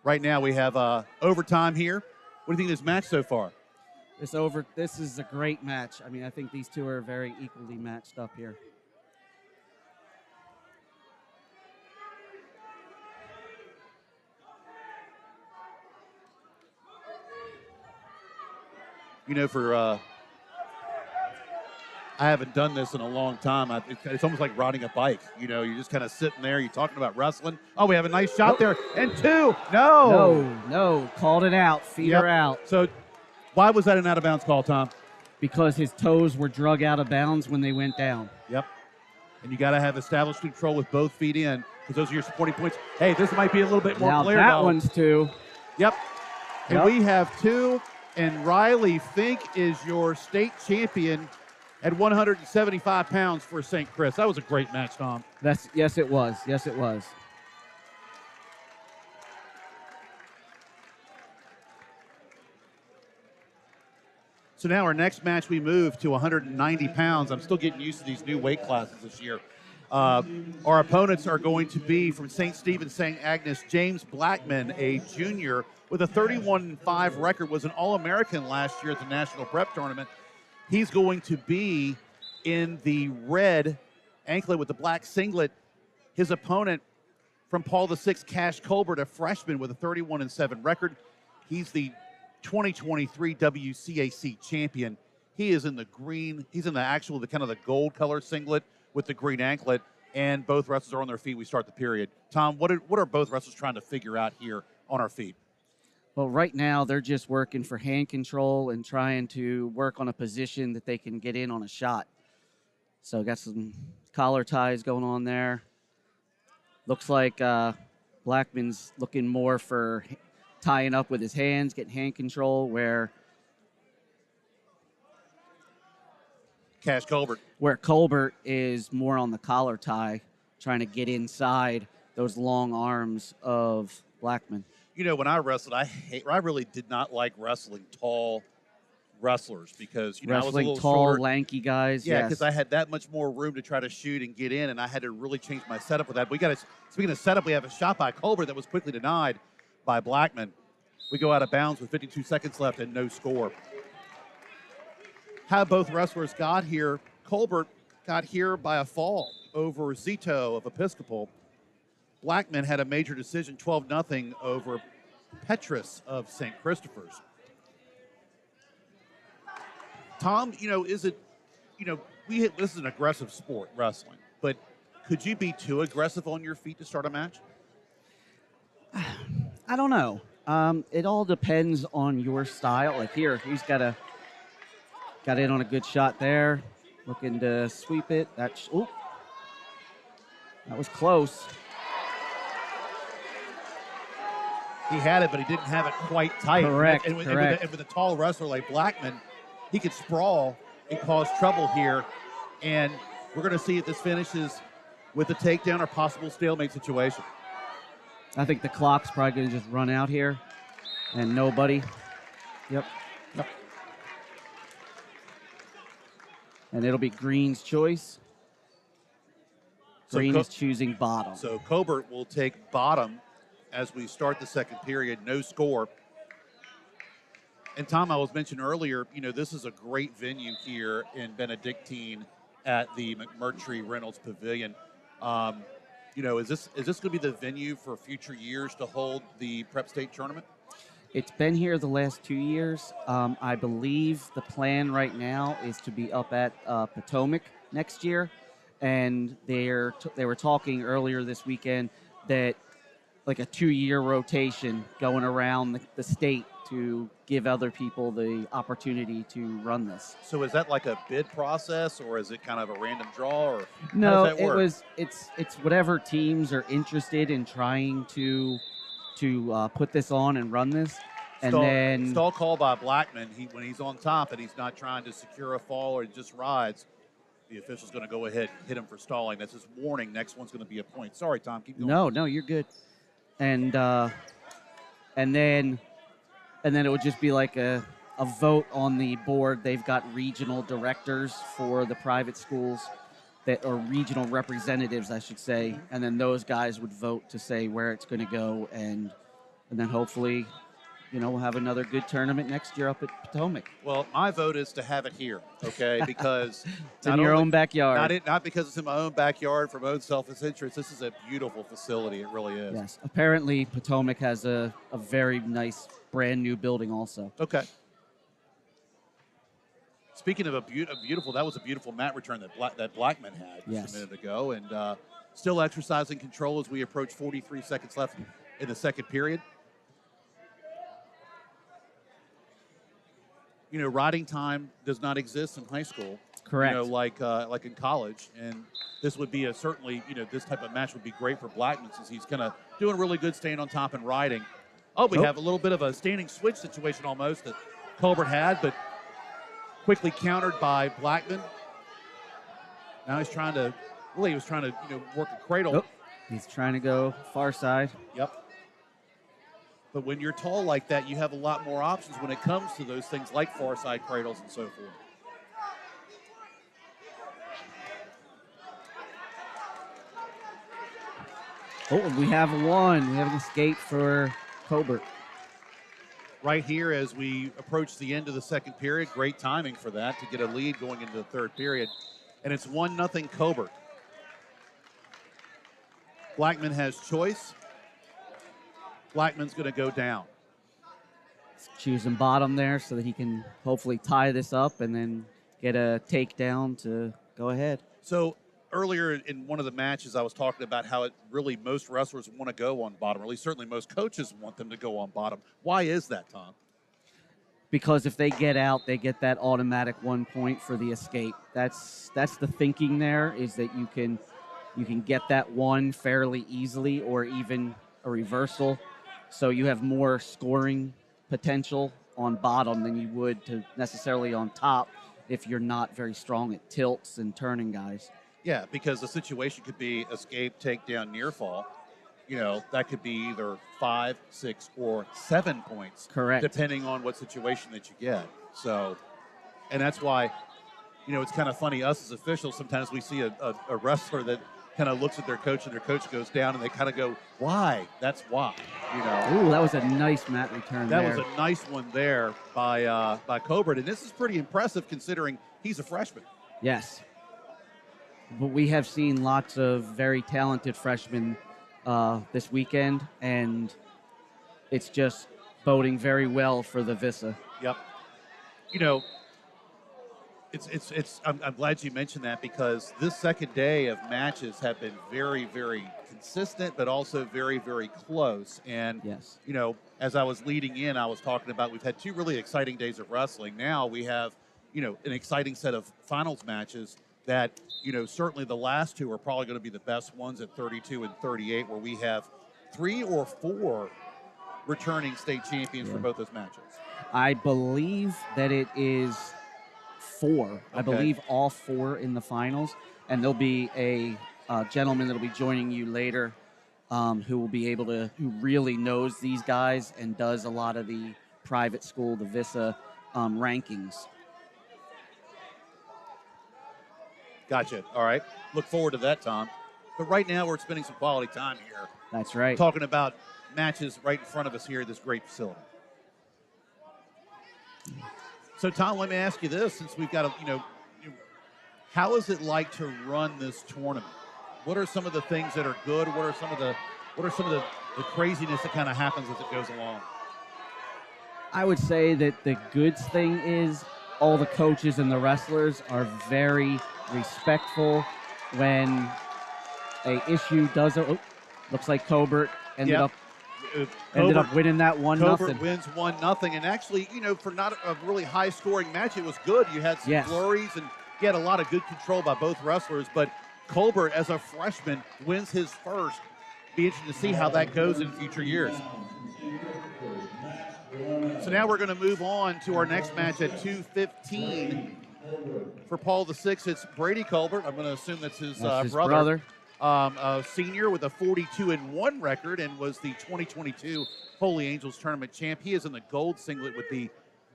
we have overtime here. What do you think of this match so far? This is a great match. I mean, I think these two are very equally matched up here. You know, I haven't done this in a long time. It's almost like riding a bike. You know, you're just kind of sitting there. You're talking about wrestling. Oh, we have a nice shot there. And 2. No. Called it out. Feet are out. So why was that an out-of-bounds call, Tom? Because his toes were drug out of bounds when they went down. Yep. And you got to have established control with both feet in because those are your supporting points. Hey, this might be a little bit more now clear. That one's 2. Yep. And we have 2. And Riley Fink is your state champion at 175 pounds for St. Chris. That was a great match, Tom. Yes, it was. Yes, it was. So now our next match, we move to 190 pounds. I'm still getting used to these new weight classes this year. Our opponents are going to be from St. Stephen, St. Agnes, James Blackman, a junior with a 31-5 record, was an All-American last year at the National Prep Tournament. He's going to be in the red anklet with the black singlet. His opponent from Paul VI, Cash Colbert, a freshman with a 31-7 record. He's the 2023 WCAC champion. He is in the green. He's in the kind of the gold color singlet with the green anklet, and both wrestlers are on their feet. We start the period. Tom, what are both wrestlers trying to figure out here on our feet? Well, right now they're just working for hand control and trying to work on a position that they can get in on a shot. So got some collar ties going on there. Looks like Blackman's looking more for tying up with his hands, getting hand control, where Colbert is more on the collar tie, trying to get inside those long arms of Blackman. You know, when I wrestled, I really did not like wrestling tall wrestlers because, I was a little tall, shorter. lanky guys. Yeah, because I had that much more room to try to shoot and get in, and I had to really change my setup with that. Speaking of setup, we have a shot by Colbert that was quickly denied by Blackman. We go out of bounds with 52 seconds left and no score. How both wrestlers got here, Colbert got here by a fall over Zito of Episcopal. Blackman had a major decision, 12-0 over Petrus of St. Christopher's. Tom, this is an aggressive sport, wrestling, but could you be too aggressive on your feet to start a match? I don't know. It all depends on your style. Like here, he's got in on a good shot there, looking to sweep it. That was close. He had it, but he didn't have it quite tight. Correct. And with a tall wrestler like Blackman, he could sprawl and cause trouble here. And we're going to see if this finishes with a takedown or possible stalemate situation. I think the clock's probably going to just run out here, and nobody. Yep. And it'll be Green's choice. Green is choosing bottom. So Colbert will take bottom as we start the second period. No score. And Tom, I was mentioning earlier, this is a great venue here in Benedictine at the McMurtry Reynolds Pavilion. Is this going to be the venue for future years to hold the Prep State tournament? It's been here the last 2 years. I believe the plan right now is to be up at Potomac next year. And they were talking earlier this weekend that like a 2-year rotation going around the state to give other people the opportunity to run this. So is that like a bid process, or is it kind of a random draw, or no? How does that work? It's whatever teams are interested in trying to put this on and run this. And then stall call by Blackman. When he's on top and he's not trying to secure a fall or just rides, the official's going to go ahead and hit him for stalling. That's his warning. Next one's going to be a point. Sorry, Tom. Keep going. No, you're good. And then it would just be like a vote on the board. They've got regional directors for the private schools or regional representatives, I should say. And then those guys would vote to say where it's going to go. And then hopefully, we'll have another good tournament next year up at Potomac. Well, my vote is to have it here, okay? Because it's in your own backyard. Not because it's in my own backyard for my own selfish interest. This is a beautiful facility. It really is. Yes. Apparently, Potomac has a very nice brand new building also. Okay. Speaking of a beautiful, that was a beautiful mat return that Blackman had just a minute ago, and still exercising control as we approach 43 seconds left in the second period. You know, riding time does not exist in high school. Correct. You know, like in college, and this would be certainly, you know, this type of match would be great for Blackman since he's kind of doing really good staying on top and riding. Oh, we have a little bit of a standing switch situation almost that Colbert had, but quickly countered by Blackman. Now he's trying to, he was trying to, work a cradle. Oh, he's trying to go far side. Yep. But when you're tall like that, you have a lot more options when it comes to those things like far side cradles and so forth. Oh, we have one. We have an escape for Colbert. Right here as we approach the end of the second period. Great timing for that to get a lead going into the third period. And it's 1-0 Colbert. Blackman has choice. Blackman's going to go down. Choosing bottom there so that he can hopefully tie this up and then get a takedown to go ahead. So earlier in one of the matches, I was talking about how most wrestlers want to go on bottom, or at least certainly most coaches want them to go on bottom. Why is that, Tom? Because if they get out, they get that automatic 1 point for the escape. That's the thinking there, is that you can get that one fairly easily, or even a reversal. So you have more scoring potential on bottom than you would to necessarily on top if you're not very strong at tilts and turning guys. Yeah, because the situation could be escape, takedown, near fall. You know, that could be either 5, 6, or 7 points. Correct. Depending on what situation that you get. So, and that's why, it's kind of funny. Us as officials, sometimes we see a wrestler that kind of looks at their coach and their coach goes down and they kind of go, why? That's why, Ooh, that was a nice mat return That there. was a nice one there by Colbert. And this is pretty impressive considering he's a freshman. Yes. But we have seen lots of very talented freshmen this weekend, and it's just boding very well for the VISAA. Yep. I'm glad you mentioned that, because this second day of matches have been very, very consistent, but also very, very close. And, yes, as I was leading in, I was talking about we've had 2 really exciting days of wrestling. Now we have, an exciting set of finals matches that, certainly the last 2 are probably going to be the best ones at 32 and 38, where we have 3 or 4 returning state champions for both those matches. I believe that it is 4. Okay. I believe all 4 in the finals, and there'll be a gentleman that'll be joining you later who really knows these guys and does a lot of the private school, the VISAA rankings. Gotcha. All right. Look forward to that, Tom. But right now we're spending some quality time here. That's right. Talking about matches right in front of us here at this great facility. So, Tom, let me ask you this, since we've got how is it like to run this tournament? What are some of the things that are good? What are some of the craziness that kind of happens as it goes along? I would say that the good thing is all the coaches and the wrestlers are very respectful when a issue does. Looks like Colbert ended up winning that 1-0. Colbert wins 1-0, and actually, for not a really high-scoring match, it was good. You had some flurries, and you had a lot of good control by both wrestlers. But Colbert, as a freshman, wins his first. Be interesting to see how that goes in future years. So now we're going to move on to our next match at 2:15. For Paul VI, it's Brady Colbert. I'm going to assume that's his brother. A senior with a 42-1 record, and was the 2022 Holy Angels Tournament champ. He is in the gold singlet with the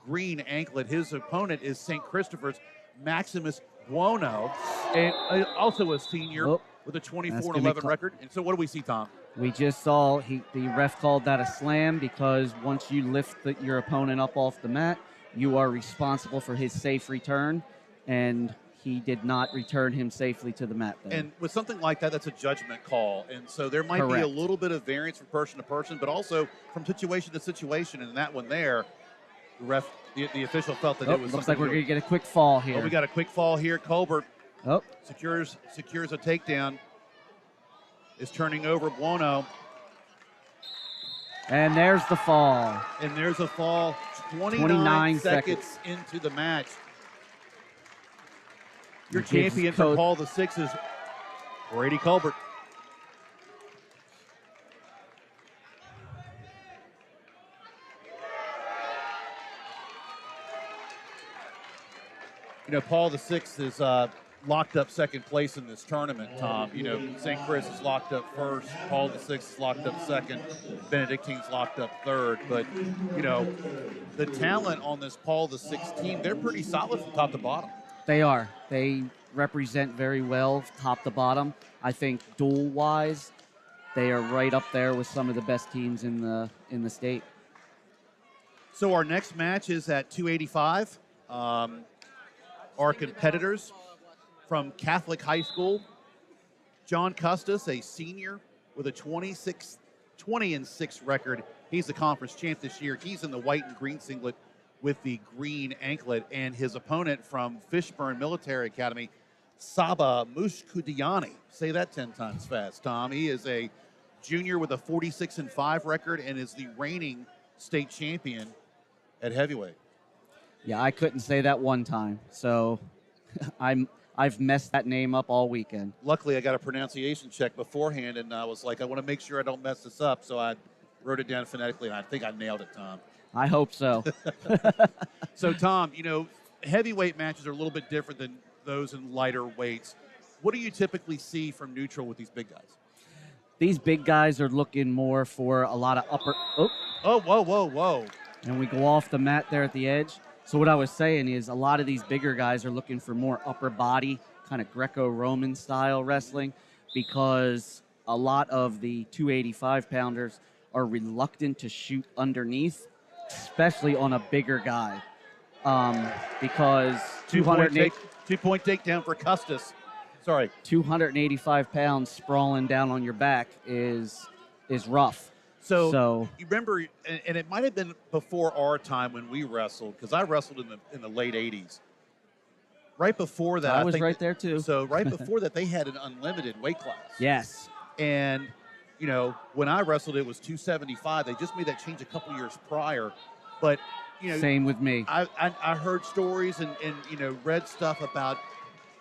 green anklet. His opponent is St. Christopher's Maximus Buono, and also a senior with a 24-11 record. And so what do we see, Tom? We just saw the ref called that a slam, because once you lift your opponent up off the mat, you are responsible for his safe return, and he did not return him safely to the mat then. And with something like that, that's a judgment call. And so there might be a little bit of variance from person to person, but also from situation to situation. And that one there, The official felt that Oh, it was. looks like we're going going to get a quick fall here. Oh, we got a quick fall here. Colbert Oh, secures a takedown. Is turning over Buono. and there's the fall. And there's a fall 29 seconds into the match. Your It gives champion from Paul VI is Brady Colbert. You know, Paul VI is locked up second place in this tournament, Tom. You know, St. Chris is locked up first. Paul VI is locked up second. Benedictine's locked up third. But, you know, the talent on this Paul VI team, they're pretty solid from top to bottom. They are. They represent very well top to bottom. I think duel-wise, they are right up there with some of the best teams in the state. So our next match is at 285. Our competitors from Catholic High School, John Custis, a senior with a 20-6 record. He's the conference champ this year. He's in the white and green singlet with the green anklet, and his opponent from Fishburne Military Academy, Saba Mushkudiani. Say that 10 times fast, Tom. He is a junior with a 46-5 record and is the reigning state champion at heavyweight. Yeah, I couldn't say that one time, so I've messed that name up all weekend. Luckily, I got a pronunciation check beforehand, and I was like, I want to make sure I don't mess this up, so I wrote it down phonetically, and I think I nailed it, Tom. I hope so. So, Tom, you know, heavyweight matches are a little bit different than those in lighter weights. What do you typically see from neutral with these big guys? These big guys are looking more for a lot of upper. Oh, whoa. And we go off the mat there at the edge. So what I was saying is a lot of these bigger guys are looking for more upper body, kind of Greco-Roman style wrestling, because a lot of the 285-pounders are reluctant to shoot underneath, especially on a bigger guy, because 2-point takedown for Custis. Sorry. 285 pounds sprawling down on your back is rough. So you remember, and it might have been before our time when we wrestled, because I wrestled in the late 80s. Right before that, I was think right there too. So right before that, they had an unlimited weight class. Yes. And, you know, when I wrestled, it was 275. They just made that change a couple years prior. But, you know. Same with me. I heard stories and, you know, read stuff about,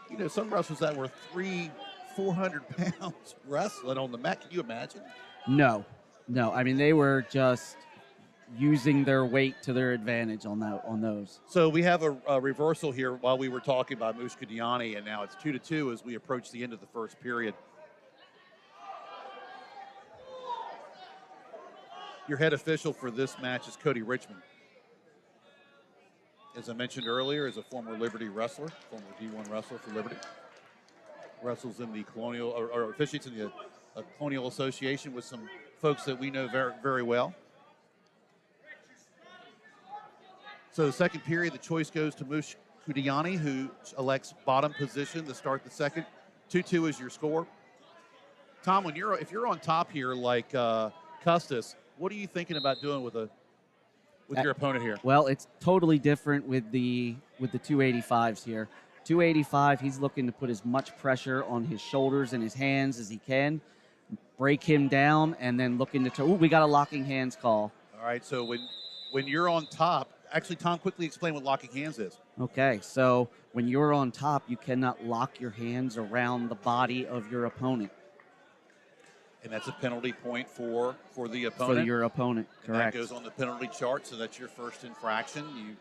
you know, some wrestlers that were 300-400 pounds wrestling on the mat. Can you imagine? No. I mean, they were just using their weight to their advantage on those. So we have a reversal here while we were talking about Mushkudiani, and now it's 2-2 as we approach the end of the first period. Your head official for this match is Cody Richmond. As I mentioned earlier, is a former Liberty wrestler, former D1 wrestler for Liberty. Wrestles in the Colonial, or officiates in the Colonial Association with some folks that we know very, very well. So the second period, the choice goes to Mushkudiani, who elects bottom position to start the second. 2-2 is your score. Tom, if you're on top here like Custis, what are you thinking about doing with your opponent here? Well, it's totally different with the 285s here. 285, he's looking to put as much pressure on his shoulders and his hands as he can, break him down, and then looking to we got a locking hands call. All right, so when you're on top, actually, Tom, quickly explain what locking hands is. Okay, so when you're on top, you cannot lock your hands around the body of your opponent. And that's a penalty point for the opponent. For your opponent, correct. And that goes on the penalty chart, so that's your first infraction.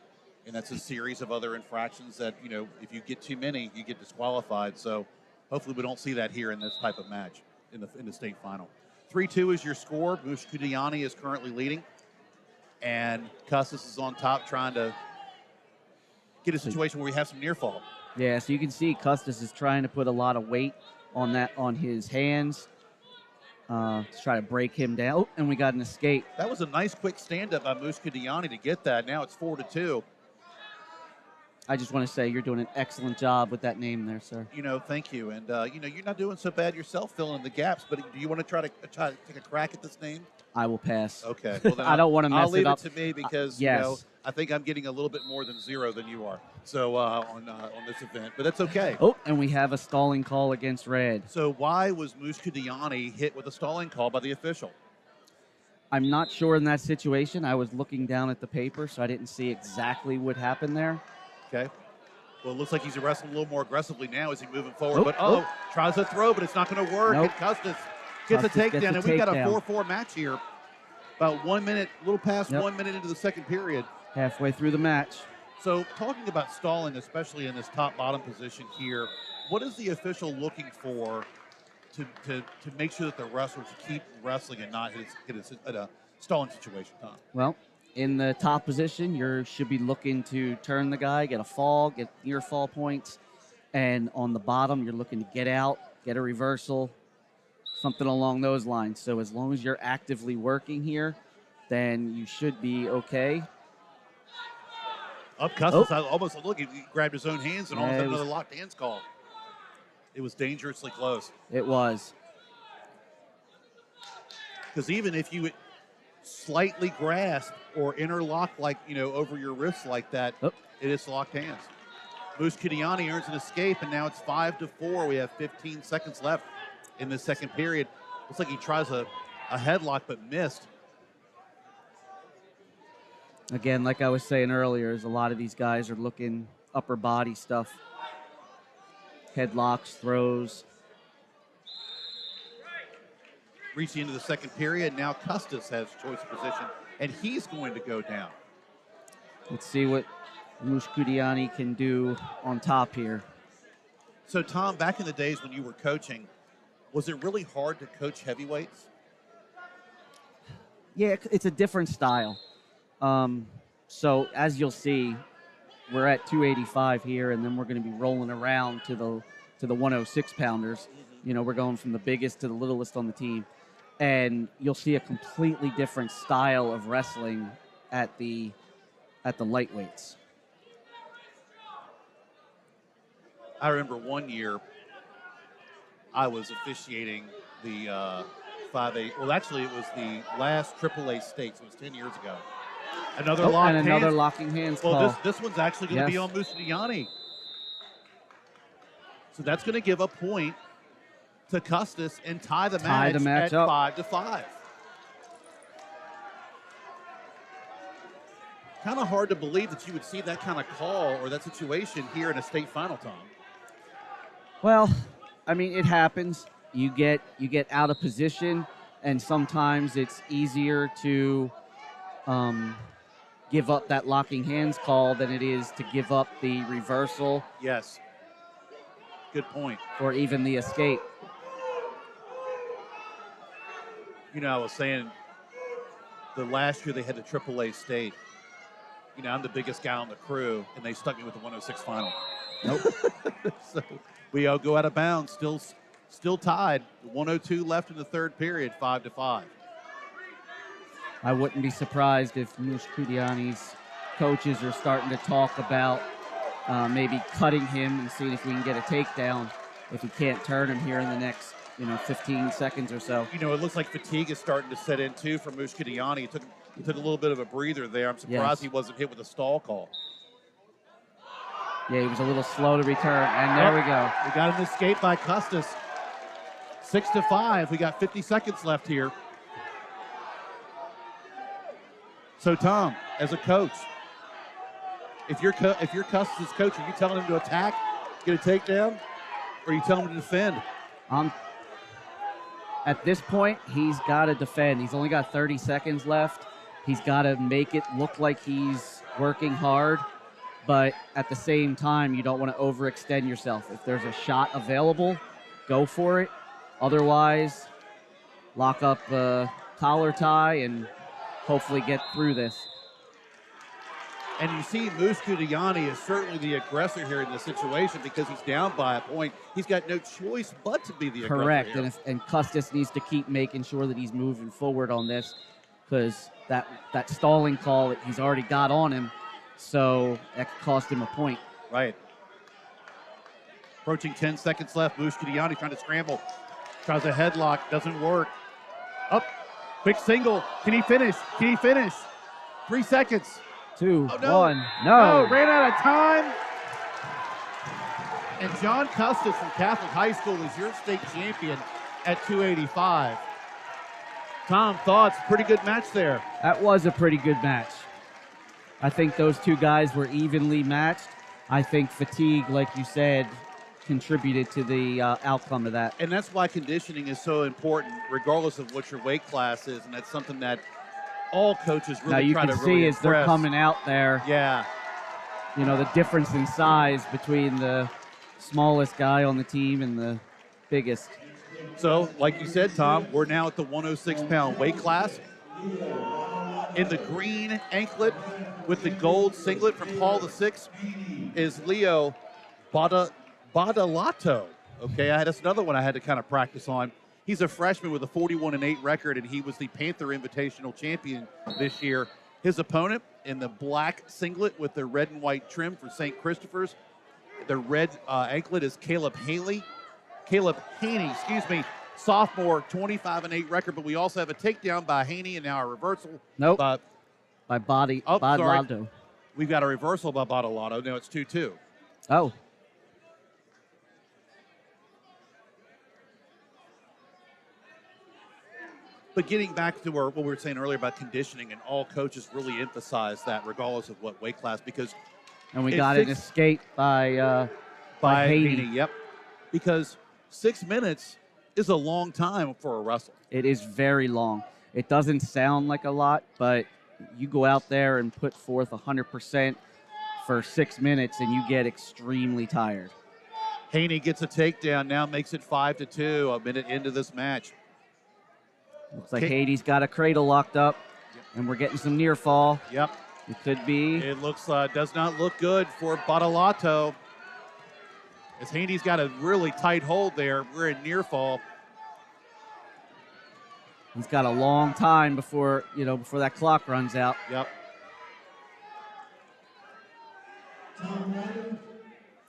And that's a series of other infractions that, you know, if you get too many, you get disqualified. So hopefully we don't see that here in this type of match in the state final. 3-2 is your score. Mushkudiani is currently leading. And Custis is on top trying to get a situation where we have some near fall. Yeah, so you can see Custis is trying to put a lot of weight on his hands to try to break him down. Oh, and we got an escape. That was a nice quick stand-up by Mushkudiani to get that. Now it's 4-2. I just want to say you're doing an excellent job with that name there, sir. You know, thank you. And, you know, you're not doing so bad yourself filling in the gaps, but do you want to try to take a crack at this name? I will pass. Okay. Well, then I don't want to mess it up. I'll leave it to me because, you know, I think I'm getting a little bit more than 0 than you are. So on this event, but that's okay. Oh, and we have a stalling call against red. So why was Mushkadiani hit with a stalling call by the official? I'm not sure in that situation. I was looking down at the paper, so I didn't see exactly what happened there. Okay. Well, it looks like he's wrestling a little more aggressively now as he's moving forward. Tries to throw, but it's not going to work. Nope. And Custis gets a takedown, and we've got a 4-4 match here. About 1 minute, a little past 1 minute into the second period. Halfway through the match. So talking about stalling, especially in this top-bottom position here, what is the official looking for to make sure that the wrestlers keep wrestling and not hit a stalling situation, Tom? Well, in the top position, you should be looking to turn the guy, get a fall, get near fall points. And on the bottom, you're looking to get out, get a reversal, something along those lines. So as long as you're actively working here, then you should be okay. Up Custis, I almost look, he grabbed his own hands and almost had another locked hands call. It was dangerously close. It was. Because even if you slightly grasp or interlock over your wrists like that, it is locked hands. Mushkadiani earns an escape, and now it's 5-4. We have 15 seconds left in the second period. Looks like he tries a headlock but missed. Again, like I was saying earlier, is a lot of these guys are looking upper body stuff. Headlocks, throws. Reaching into the second period, now Custis has choice of position, and he's going to go down. Let's see what Mushkadiani can do on top here. So, Tom, back in the days when you were coaching, was it really hard to coach heavyweights? Yeah, it's a different style. So as you'll see, we're at 285 here, and then we're going to be rolling around to the 106 pounders. You know, we're going from the biggest to the littlest on the team, and you'll see a completely different style of wrestling at the lightweights. I remember one year I was officiating the 5A. Well, actually, it was the last AAA stakes. It was 10 years ago. Another locking hands call. Well, this one's actually going to be on Mushkadiani. So that's going to give a point to Custis and tie the match at 5-5. Kind of hard to believe that you would see that kind of call or that situation here in a state final, Tom. Well, I mean, it happens. You get out of position, and sometimes it's easier to give up that locking hands call than it is to give up the reversal. Yes. Good point. Or even the escape. You know, I was saying the last year they had the AAA state. You know, I'm the biggest guy on the crew, and they stuck me with the 106 final. Nope. So we all go out of bounds, still tied. 102 left in the third period, 5-5. I wouldn't be surprised if Mushkadiani's coaches are starting to talk about maybe cutting him and seeing if we can get a takedown if he can't turn him here in the next 15 seconds or so. You know, it looks like fatigue is starting to set in too for Mushkadiani. He took a little bit of a breather there. I'm surprised he wasn't hit with a stall call. Yeah, he was a little slow to return, and there we go. We got an escape by Custis. 6-5. We got 50 seconds left here. So, Tom, as a coach, if you're Custis' coach, are you telling him to attack, get a takedown, or are you telling him to defend? At this point, he's got to defend. He's only got 30 seconds left. He's got to make it look like he's working hard, but at the same time, you don't want to overextend yourself. If there's a shot available, go for it. Otherwise, lock up the collar tie and hopefully get through this. And you see Mushkadiani is certainly the aggressor here in this situation because he's down by a point. He's got no choice but to be the aggressor. Correct, here. and Custis needs to keep making sure that he's moving forward on this because that stalling call that he's already got on him, so that could cost him a point. Right. Approaching 10 seconds left. Mushkadiani trying to scramble. Tries a headlock, doesn't work. Up, quick single. Can he finish? 3 seconds. 2, Oh, no. 1. No. ran out of time. And John Custis from Catholic High School is your state champion at 285. Tom, thoughts? Pretty good match there. That was a pretty good match. I think those two guys were evenly matched. I think fatigue, like you said, contributed to the outcome of that. And that's why conditioning is so important, regardless of what your weight class is. And that's something that all coaches really now you try can to see really as they're impress. coming out there, Yeah. you know, the difference in size between the smallest guy on the team and the biggest. So, like you said, Tom, we're now at the 106-pound weight class. In the green anklet with the gold singlet from Paul VI is Leo Badalato. Okay, that's another one I had to kind of practice on. He's a freshman with a 41-8 record, and he was the Panther Invitational champion this year. His opponent in the black singlet with the red and white trim for St. Christopher's, the red anklet is Caleb Haney, sophomore, 25-8 record. But we also have a takedown by Haney and now a reversal. Nope. By Badalato. We've got a reversal by Badalato. Now it's 2-2. Oh. But getting back to what we were saying earlier about conditioning, and all coaches really emphasize that regardless of what weight class, because And we got an escape by Haney. Yep. Because 6 minutes is a long time for a wrestle. It is very long. It doesn't sound like a lot, but you go out there and put forth 100% for 6 minutes and you get extremely tired. Haney gets a takedown, now makes it 5-2 a minute into this match. Looks like Haney's got a cradle locked up, and we're getting some near fall. Yep. It could be. It looks does not look good for Badalato. As Haney's got a really tight hold there. We're in near fall. He's got a long time before that clock runs out. Yep.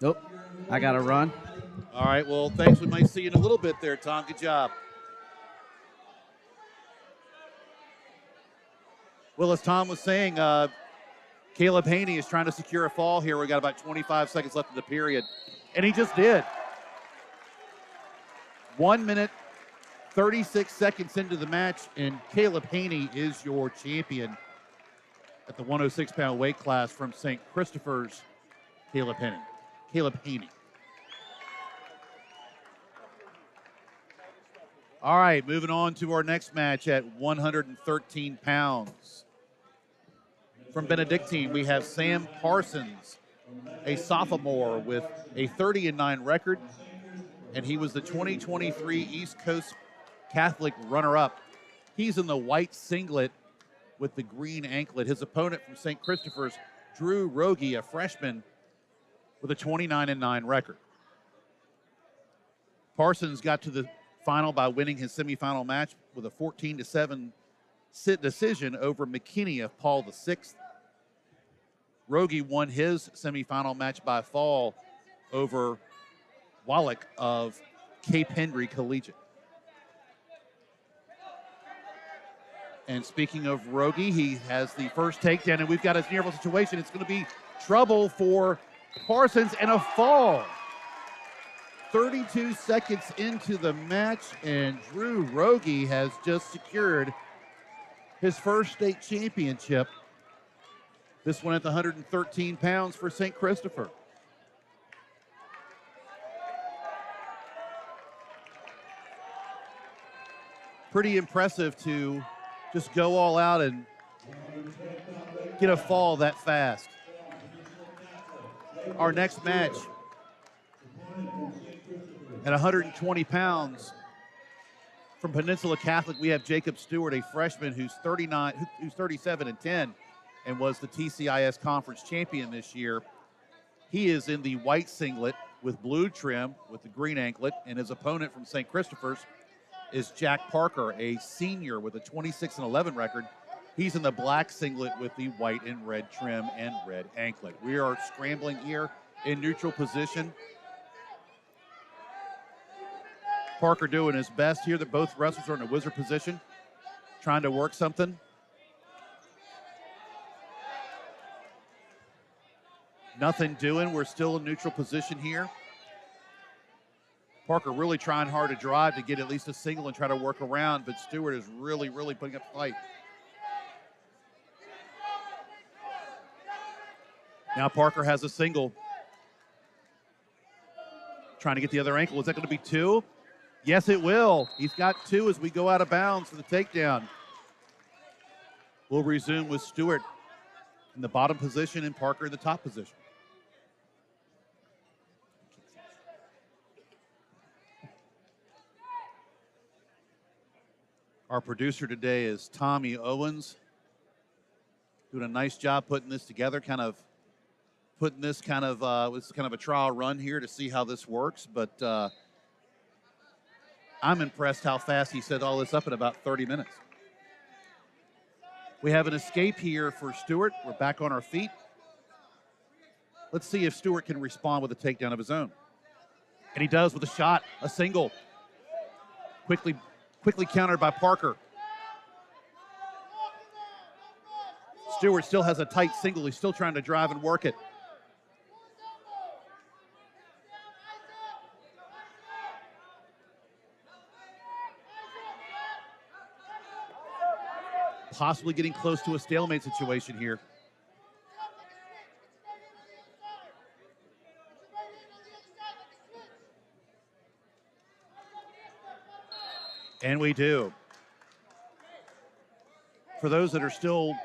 Nope. I got to run. All right, well, thanks. We might see you in a little bit there, Tom. Good job. Well, as Tom was saying, Caleb Haney is trying to secure a fall here. We got about 25 seconds left in the period, and he just did. 1 minute, 36 seconds into the match, and Caleb Haney is your champion at the 106-pound weight class from St. Christopher's. Caleb Haney. All right, moving on to our next match at 113 pounds. From Benedictine, we have Sam Parsons, a sophomore with a 30-9 record, and he was the 2023 East Coast Catholic runner-up. He's in the white singlet with the green anklet. His opponent from St. Christopher's, Drew Rogie, a freshman with a 29-9 record. Parsons got to the final by winning his semifinal match with a 14-7 decision over McKinney of Paul VI. Rogie won his semifinal match by fall over Wallach of Cape Henry Collegiate. And speaking of Rogie, he has the first takedown, and we've got his near-fall situation. It's going to be trouble for Parsons and a fall. 32 seconds into the match, and Drew Rogie has just secured his first state championship. This one at the 113 pounds for St. Christopher. Pretty impressive to just go all out and get a fall that fast. Our next match at 120 pounds from Peninsula Catholic, we have Jacob Stewart, a freshman who's 37-10 and was the TCIS conference champion this year. He is in the white singlet with blue trim with the green anklet, and his opponent from St. Christopher's is Jack Parker, a senior with a 26-11 record. He's in the black singlet with the white and red trim and red anklet. We are scrambling here in neutral position. Parker doing his best here. That both wrestlers are in a wizard position, trying to work something. Nothing doing. We're still in neutral position here. Parker really trying hard to drive to get at least a single and try to work around, but Stewart is really, really putting up a fight. Now Parker has a single. Trying to get the other ankle. Is that going to be two? Yes, it will. He's got two as we go out of bounds for the takedown. We'll resume with Stewart in the bottom position and Parker in the top position. Our producer today is Tommy Owens, doing a nice job putting this together, was kind of a trial run here to see how this works, but I'm impressed how fast he set all this up in about 30 minutes. We have an escape here for Stewart. We're back on our feet. Let's see if Stewart can respond with a takedown of his own. And he does with a shot, a single. Quickly countered by Parker. Stewart still has a tight single. He's still trying to drive and work it. Possibly getting close to a stalemate situation here. And we do. For those that are still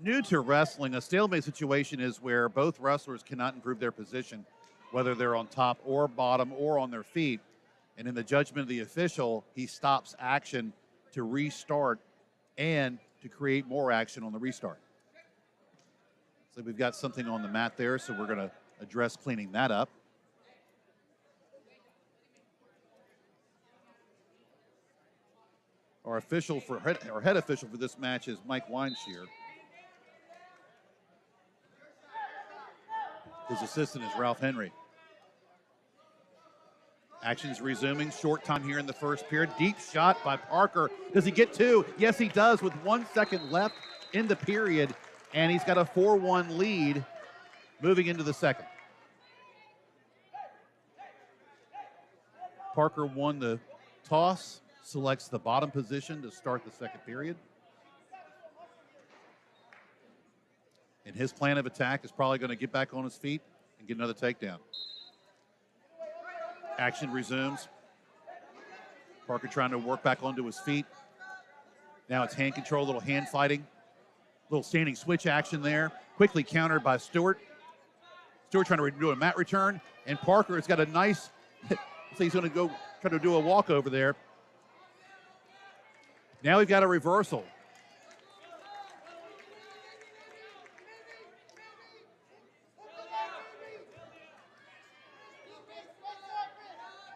new to wrestling, a stalemate situation is where both wrestlers cannot improve their position, whether they're on top or bottom or on their feet. And in the judgment of the official, he stops action to restart and to create more action on the restart. So we've got something on the mat there, so we're going to address cleaning that up. Our head official for this match is Mike Weinshear. His assistant is Ralph Henry. Action's resuming. Short time here in the first period. Deep shot by Parker. Does he get two? Yes, he does, with 1 second left in the period. And he's got a 4-1 lead moving into the second. Parker won the toss, selects the bottom position to start the second period. And his plan of attack is probably going to get back on his feet and get another takedown. Action resumes. Parker trying to work back onto his feet. Now it's hand control, a little hand fighting. Little standing switch action there. Quickly countered by Stewart. Stewart trying to do a mat return. And Parker has got a nice, so he's going to go try to do a walk over there. Now we've got a reversal.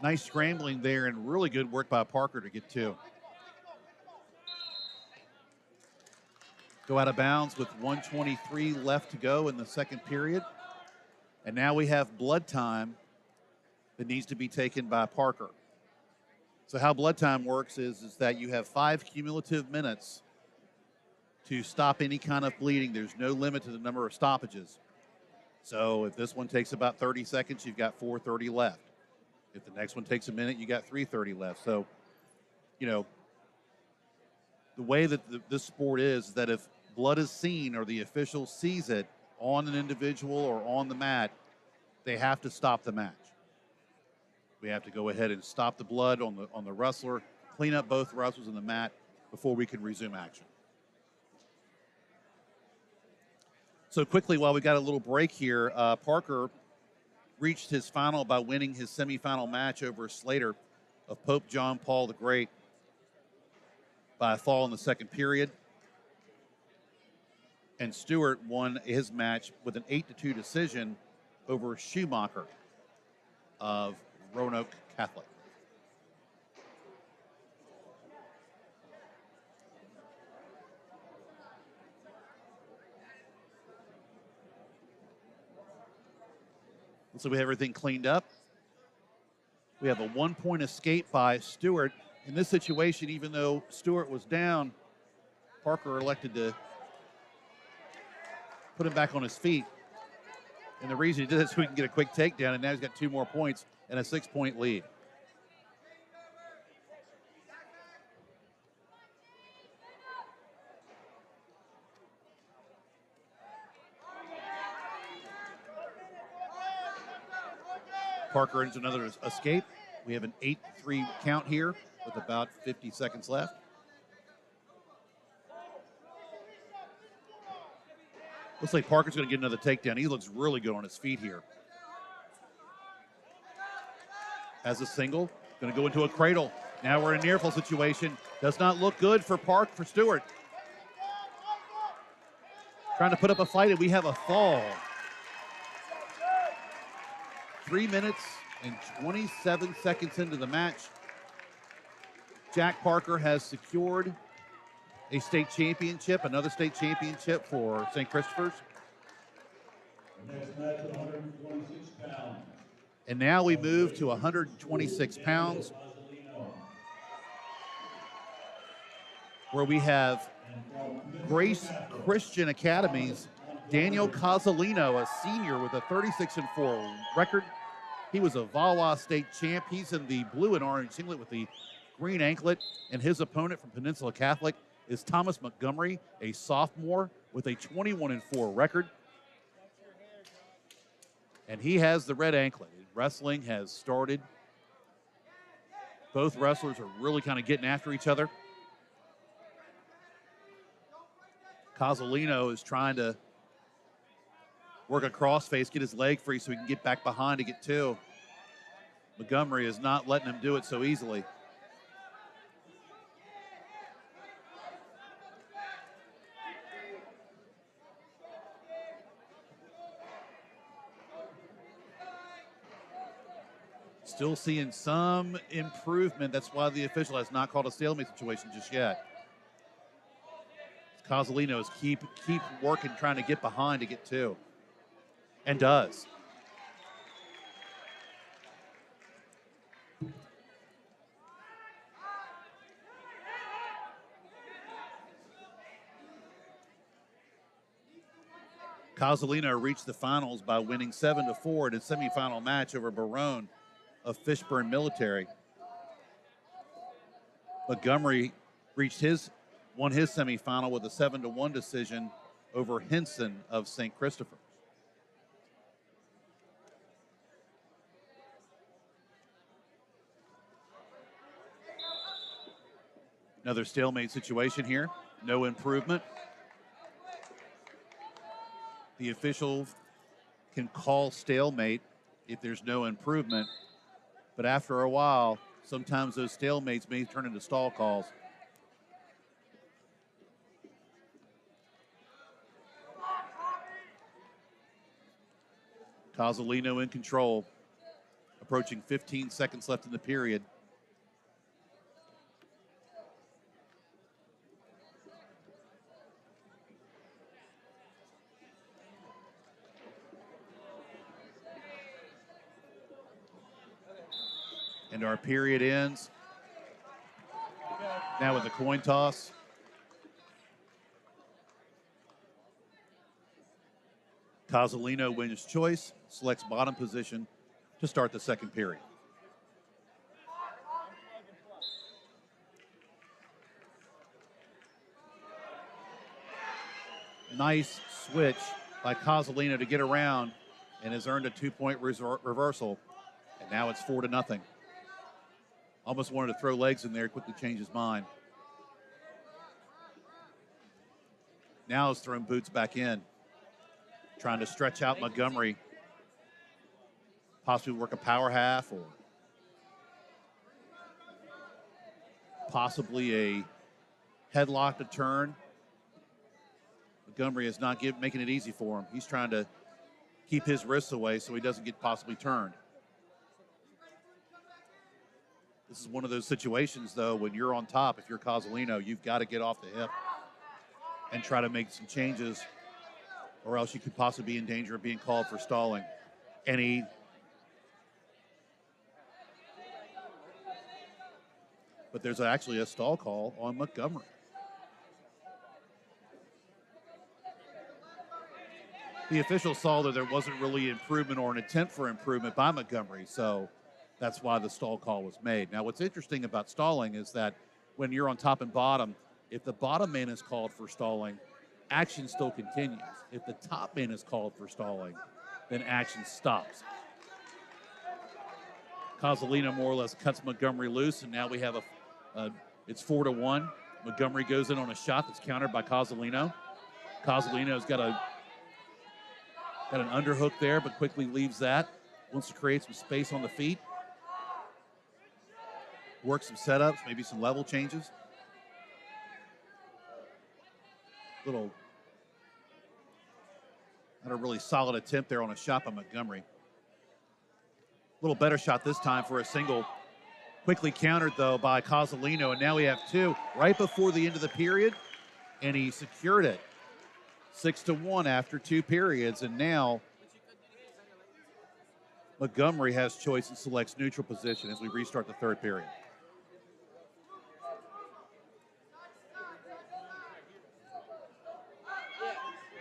Nice scrambling there and really good work by Parker to get two. Go out of bounds with 1:23 left to go in the second period. And now we have blood time that needs to be taken by Parker. So how blood time works is that you have 5 cumulative minutes to stop any kind of bleeding. There's no limit to the number of stoppages. So if this one takes about 30 seconds, you've got 4:30 left. If the next one takes a minute, you got 3:30 left. So, you know, the way that this sport is that if blood is seen or the official sees it on an individual or on the mat, they have to stop the match. We have to go ahead and stop the blood on the wrestler, clean up both wrestlers on the mat before we can resume action. So quickly, while we got a little break here, Parker reached his final by winning his semifinal match over Slater of Pope John Paul the Great by a fall in the second period. And Stewart won his match with an 8-2 decision over Schumacher of Roanoke Catholic. So we have everything cleaned up. We have a 1-point escape by Stewart. In this situation, even though Stewart was down, Parker elected to put him back on his feet. And the reason he did this so he can get a quick takedown, and now he's got 2 more points and a 6-point lead. Parker into another escape. We have an 8-3 count here with about 50 seconds left. Looks like Parker's going to get another takedown. He looks really good on his feet here. As a single, going to go into a cradle. Now we're in a near fall situation. Does not look good for Stewart. Trying to put up a fight, and we have a fall. 3 minutes and 27 seconds into the match. Jack Parker has secured a state championship, another state championship for St. Christopher's. Next match, 126 pounds. And now we move to 126 pounds, where we have Grace Christian Academy's Daniel Cozzolino, a senior with a 36-4 record. He was a VAWA state champ. He's in the blue and orange singlet with the green anklet, and his opponent from Peninsula Catholic is Thomas Montgomery, a sophomore with a 21-4 record. And he has the red anklet. Wrestling has started. Both wrestlers are really kind of getting after each other. Cozzolino is trying to work a crossface, get his leg free so he can get back behind to get 2. Montgomery is not letting him do it so easily. Still seeing some improvement. That's why the official has not called a stalemate situation just yet. Cozzolino is keep working, trying to get behind to get 2. And does. Cozzolino reached the finals by winning 7-4 in his semifinal match over Barone of Fishburne Military. Montgomery won his semifinal with a 7-1 decision over Henson of St. Christopher. Another stalemate situation here. No improvement. The official can call stalemate if there's no improvement. But after a while, sometimes those stalemates may turn into stall calls. Cozzolino in control. Approaching 15 seconds left in the period. And our period ends now with a coin toss. Cozzolino wins choice, selects bottom position to start the second period. Nice switch by Cozzolino to get around and has earned a 2-point reversal. And now it's 4-0. Almost wanted to throw legs in there, quickly change his mind. Now he's throwing boots back in, trying to stretch out Montgomery, possibly work a power half or possibly a headlock to turn. Montgomery is not making it easy for him. He's trying to keep his wrists away so he doesn't get possibly turned. This is one of those situations, though, when you're on top, if you're Cozzolino, you've got to get off the hip and try to make some changes, or else you could possibly be in danger of being called for stalling. But there's actually a stall call on Montgomery. The officials saw that there wasn't really improvement or an attempt for improvement by Montgomery, so that's why the stall call was made. Now, what's interesting about stalling is that when you're on top and bottom, if the bottom man is called for stalling, action still continues. If the top man is called for stalling, then action stops. Cozzolino more or less cuts Montgomery loose, and now we have it's 4-1. Montgomery goes in on a shot that's countered by Cozzolino. Cozzolino's got an underhook there, but quickly leaves that. Wants to create some space on the feet. Work some setups, maybe some level changes. Not a really solid attempt there on a shot by Montgomery. Little better shot this time for a single. Quickly countered, though, by Cozzolino, and now we have two right before the end of the period, and he secured it. 6-1 after 2 periods, and now Montgomery has choice and selects neutral position as we restart the 3rd period.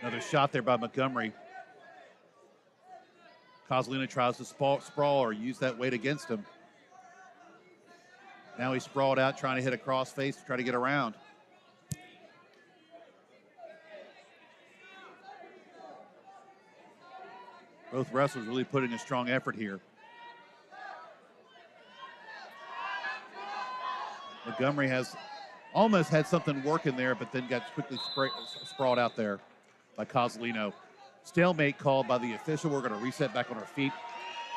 Another shot there by Montgomery. Cozzolino tries to sprawl or use that weight against him. Now he's sprawled out trying to hit a cross face to try to get around. Both wrestlers really putting a strong effort here. Montgomery has almost had something working there, but then got quickly sprawled out there by Cozzolino. Stalemate called by the official. We're going to reset back on our feet.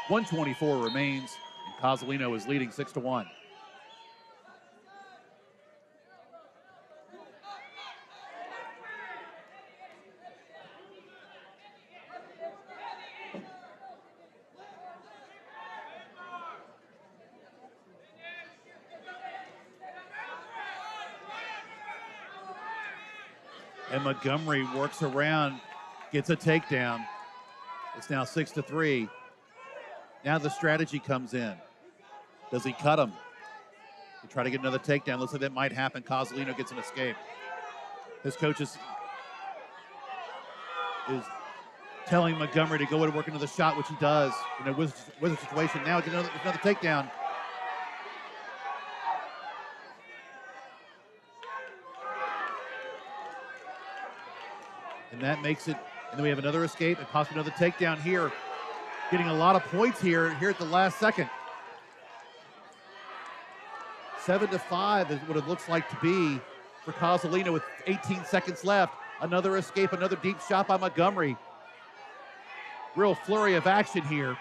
1:24 remains, and Cozzolino is leading 6-1. And Montgomery works around, gets a takedown. It's now 6-3. Now the strategy comes in. Does he cut him? To try to get another takedown. Looks like that might happen. Cozzolino gets an escape. His coach is telling Montgomery to go and work another shot, which he does. With a situation. Now it's another takedown. And that makes it, and then we have another escape and possibly another takedown here. Getting a lot of points here at the last second. 7-5 is what it looks like to be for Cozzolino with 18 seconds left. Another escape, another deep shot by Montgomery. Real flurry of action here.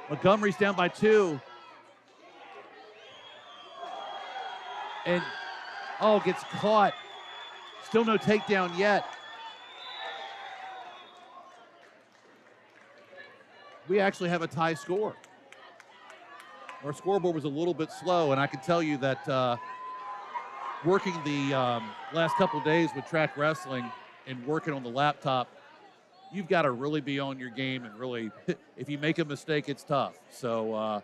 Montgomery's down by 2. And, gets caught. Still no takedown yet. We actually have a tie score. Our scoreboard was a little bit slow, and I can tell you that working the last couple days with track wrestling and working on the laptop, you've got to really be on your game, and really, if you make a mistake, it's tough. So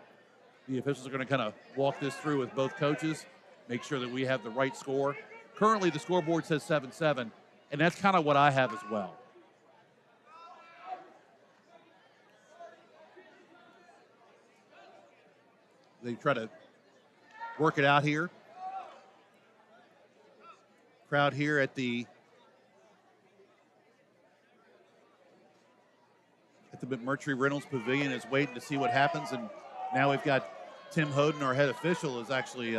the officials are going to kind of walk this through with both coaches, make sure that we have the right score. Currently, the scoreboard says 7-7, and that's kind of what I have as well. They try to work it out here. Crowd here at the McMurtry Reynolds Pavilion is waiting to see what happens, and now we've got Tim Hoden, our head official, is actually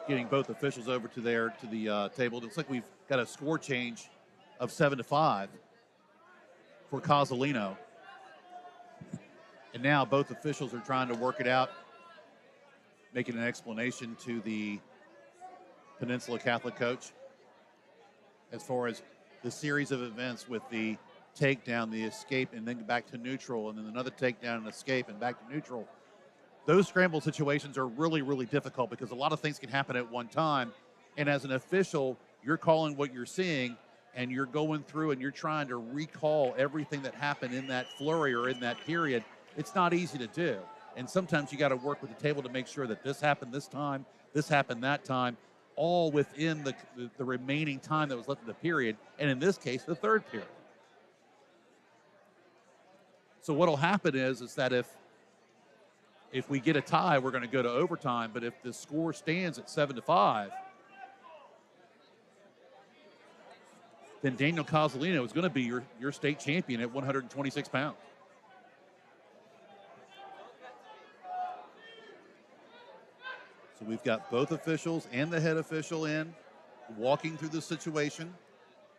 getting both officials over to the table. It looks like we've got a score change of 7-5 for Cozzolino. And now both officials are trying to work it out, making an explanation to the Peninsula Catholic coach as far as the series of events with the takedown, the escape, and then back to neutral, and then another takedown and escape and back to neutral. Those scramble situations are really, really difficult because a lot of things can happen at one time. And as an official, you're calling what you're seeing, and you're going through and you're trying to recall everything that happened in that flurry or in that period. It's not easy to do. And sometimes you got to work with the table to make sure that this happened this time, this happened that time. all within the remaining time that was left in the period, and in this case, the third period. So what'll happen is that if we get a tie, we're going to go to overtime. But if the score stands at 7-5, then Daniel Cozzolino is going to be your state champion at 126 pounds. So we've got both officials and the head official in, walking through the situation,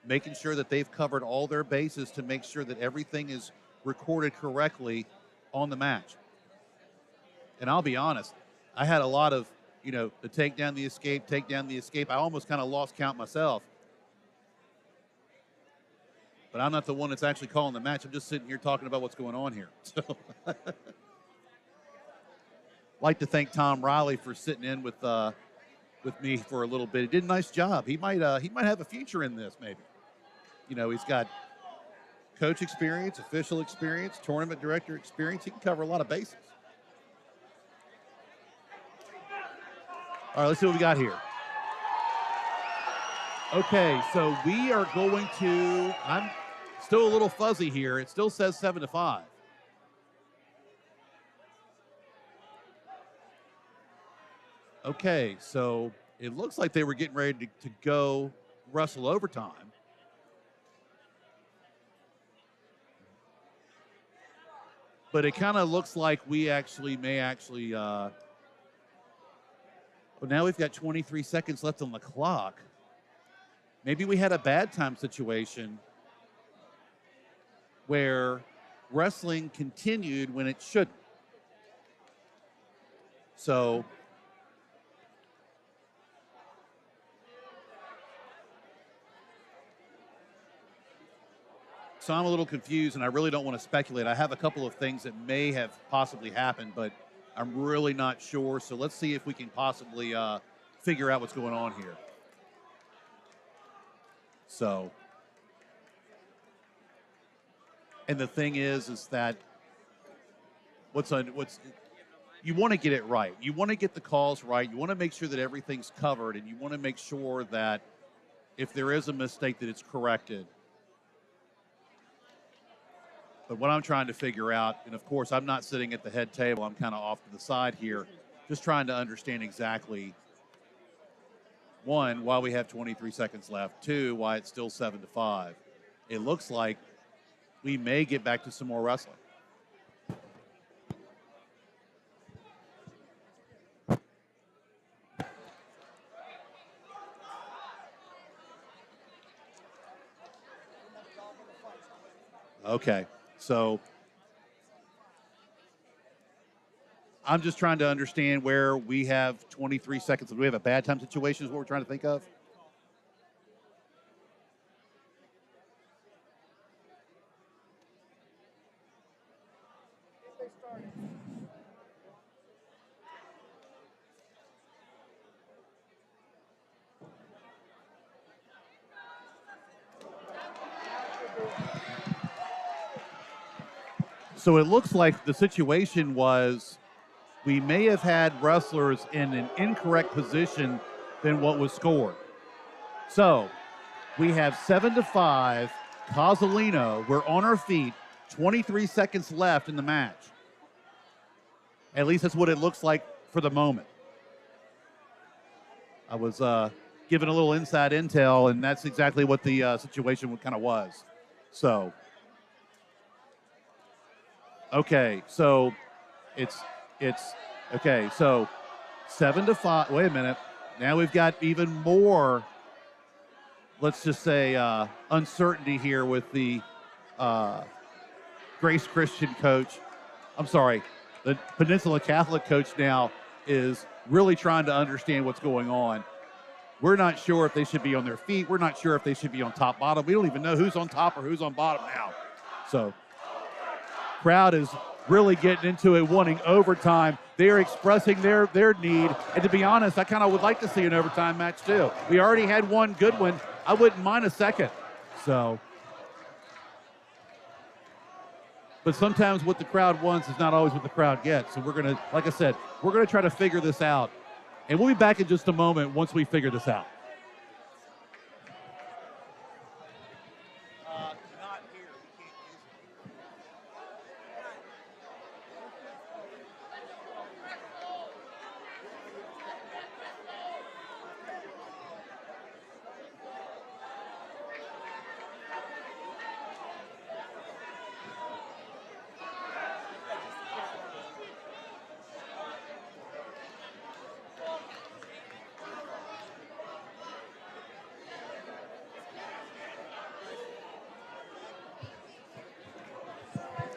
making sure that they've covered all their bases to make sure that everything is recorded correctly on the match. And I'll be honest, I had a lot of, the take down the escape. I almost kind of lost count myself. But I'm not the one that's actually calling the match. I'm just sitting here talking about what's going on here. So like to thank Tom Riley for sitting in with me for a little bit. He did a nice job. He might have a future in this, maybe. He's got coach experience, official experience, tournament director experience. He can cover a lot of bases. All right, let's see what we got here. Okay, so we are going to, I'm still a little fuzzy here. It still says 7-5. Okay, so it looks like they were getting ready to go wrestle overtime. But it kind of looks like we may actually, well, now we've got 23 seconds left on the clock. Maybe we had a bad time situation where wrestling continued when it shouldn't. So I'm a little confused, and I really don't want to speculate. I have a couple of things that may have possibly happened, but I'm really not sure. So let's see if we can possibly figure out what's going on here. So, and the thing is that you want to get it right. You want to get the calls right. You want to make sure that everything's covered, and you want to make sure that if there is a mistake that it's corrected. But what I'm trying to figure out, and of course I'm not sitting at the head table, I'm kind of off to the side here, just trying to understand exactly, one, why we have 23 seconds left, two, why it's still 7-5. It looks like we may get back to some more wrestling. Okay. So I'm just trying to understand where we have 23 seconds. Do we have a bad time situation is what we're trying to think of? So it looks like the situation was we may have had wrestlers in an incorrect position than what was scored. So we have 7-5, Cozzolino. We're on our feet, 23 seconds left in the match. At least that's what it looks like for the moment. I was given a little inside intel, and that's exactly what the situation kind of was. So, okay, so it's okay. So 7-5. Wait a minute. Now we've got even more, let's just say, uncertainty here with the Grace Christian coach. I'm sorry, the Peninsula Catholic coach now is really trying to understand what's going on. We're not sure if they should be on their feet. We're not sure if they should be on top, bottom. We don't even know who's on top or who's on bottom now. So crowd is really getting into it, wanting overtime. They're expressing their need. And to be honest, I kind of would like to see an overtime match too. We already had one good one. I wouldn't mind a second. So, but sometimes what the crowd wants is not always what the crowd gets. So we're going to, like I said, we're going to try to figure this out And we'll be back in just a moment once we figure this out.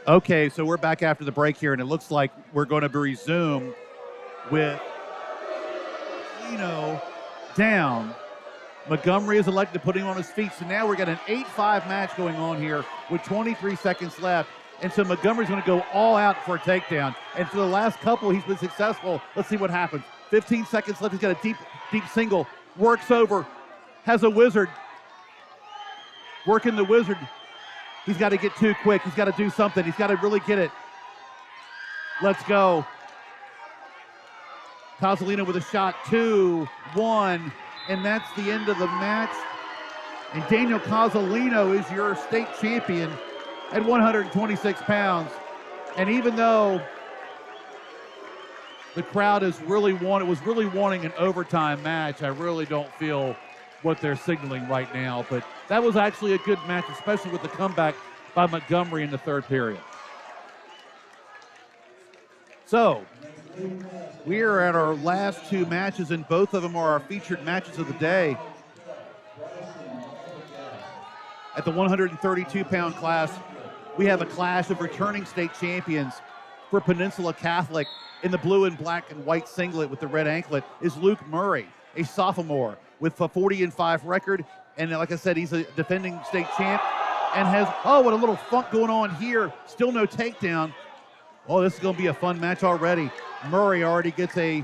Okay, so we're back after the break here, and it looks like we're going to resume with down. Montgomery is elected to put him on his feet, so now we're got an 8-5 match going on here with 23 seconds left, and so Montgomery's going to go all out for a takedown, and for the last couple, he's been successful. Let's see what happens. 15 seconds left. He's got a deep single, works over, has a wizard, working the wizard. He's got to get too quick. He's got to do something. He's got to really get it. Let's go. Cozzolino with a shot. 2-1. And that's the end of the match. And Daniel Cozzolino is your state champion at 126 pounds. And even though the crowd was really wanting an overtime match, I really don't feel what they're signaling right now, but that was actually a good match, especially with the comeback by Montgomery in the third period. So, we are at our last two matches, and both of them are our featured matches of the day. At the 132-pound class, we have a clash of returning state champions. For Peninsula Catholic, in the blue and black and white singlet with the red anklet, is Luke Murray, a sophomore with a 40-5 record, and like I said, he's a defending state champ, and has, what a little funk going on here. Still no takedown. Oh, this is going to be a fun match already. Murray already gets a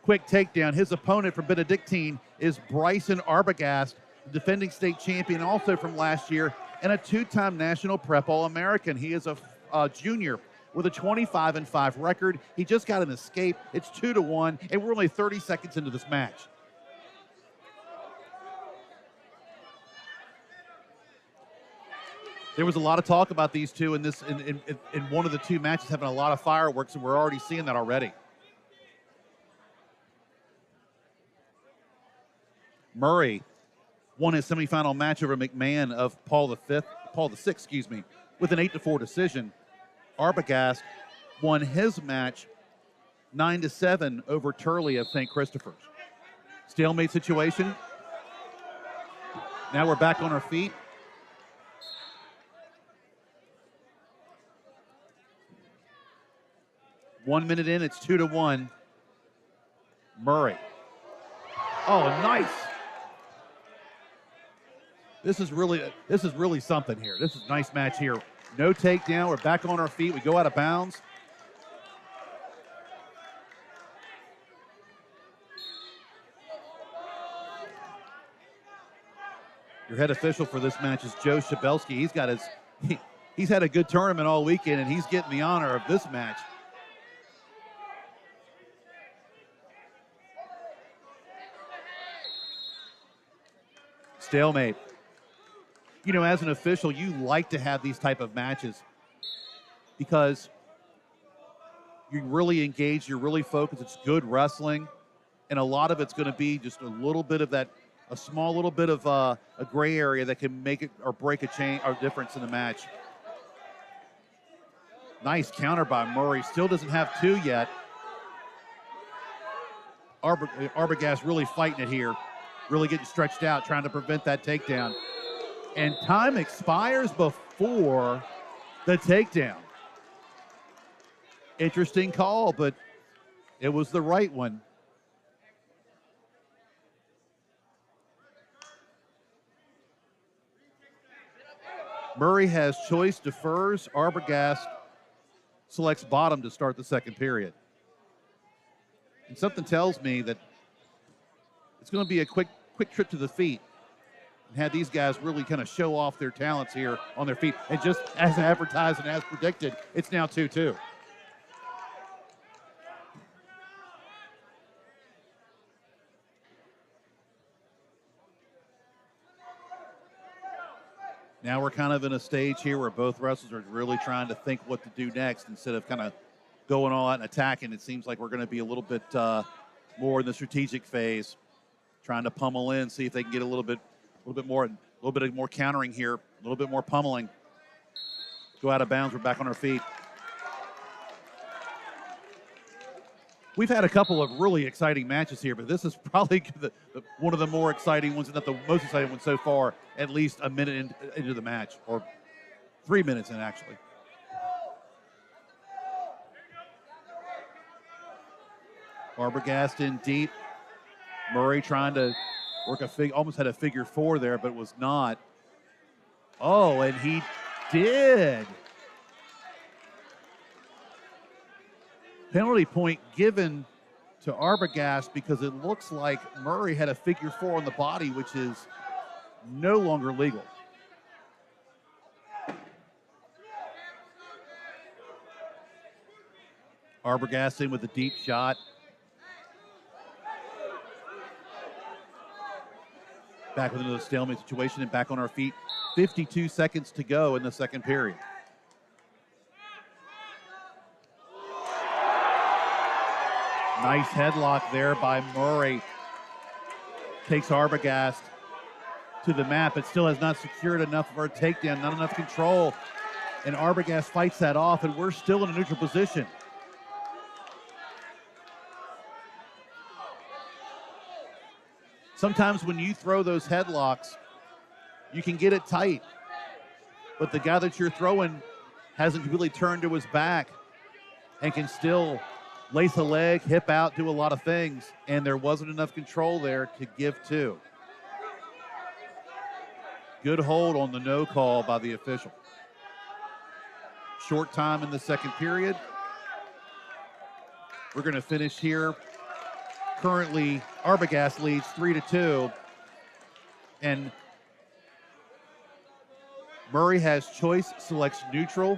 quick takedown. His opponent from Benedictine is Bryson Arbogast, defending state champion also from last year, and a two-time national prep All-American. He is a junior with a 25-5 record. He just got an escape. It's 2-1, and we're only 30 seconds into this match. There was a lot of talk about these two in one of the two matches having a lot of fireworks, and we're already seeing that already. Murray won his semifinal match over McMahon of Paul VI, with an 8-4 decision. Arbogast won his match 9-7 over Turley of St. Christopher's. Stalemate situation. Now we're back on our feet. One minute in, it's 2-1. Murray. Oh, nice. This is really something here. This is a nice match here. No takedown. We're back on our feet. We go out of bounds. Your head official for this match is Joe Shabelski. He's had a good tournament all weekend, and he's getting the honor of this match. Stalemate. You know, as an official, you like to have these type of matches because you're really engaged, you're really focused, it's good wrestling, and a lot of it's going to be just a little bit of that, a small little bit of a gray area that can make it or break a change or difference in the match. Nice counter by Murray. Still doesn't have two yet. Arbogast really fighting it here. Really getting stretched out, trying to prevent that takedown. And time expires before the takedown. Interesting call, but it was the right one. Murray has choice, defers. Arbogast selects bottom to start the second period. And something tells me that it's going to be a quick trip to the feet and have these guys really kind of show off their talents here on their feet. And just as advertised and as predicted, it's now 2-2. Now we're kind of in a stage here where both wrestlers are really trying to think what to do next instead of kind of going all out and attacking. It seems like we're going to be a little bit more in the strategic phase, trying to pummel in, see if they can get a little bit more countering here, a little bit more pummeling. Go out of bounds. We're back on our feet. We've had a couple of really exciting matches here, but this is probably one of the more exciting ones, not the most exciting one so far, at least a minute into the match, or 3 minutes in, actually. Arbogast in deep. Murray trying to work almost had a figure four there, but was not. Oh, and he did. Penalty point given to Arbogast because it looks like Murray had a figure four on the body, which is no longer legal. Arbogast in with a deep shot. Back with another stalemate situation and back on our feet. 52 seconds to go in the second period. Nice headlock there by Murray. Takes Arbogast to the mat, but still has not secured enough of our takedown, not enough control. And Arbogast fights that off, and we're still in a neutral position. Sometimes when you throw those headlocks, you can get it tight. But the guy that you're throwing hasn't completely turned to his back and can still lace a leg, hip out, do a lot of things. And there wasn't enough control there to give to. Good hold on the no call by the official. Short time in the second period. We're going to finish here. Currently, Arbogast leads 3-2. And Murray has choice, selects neutral.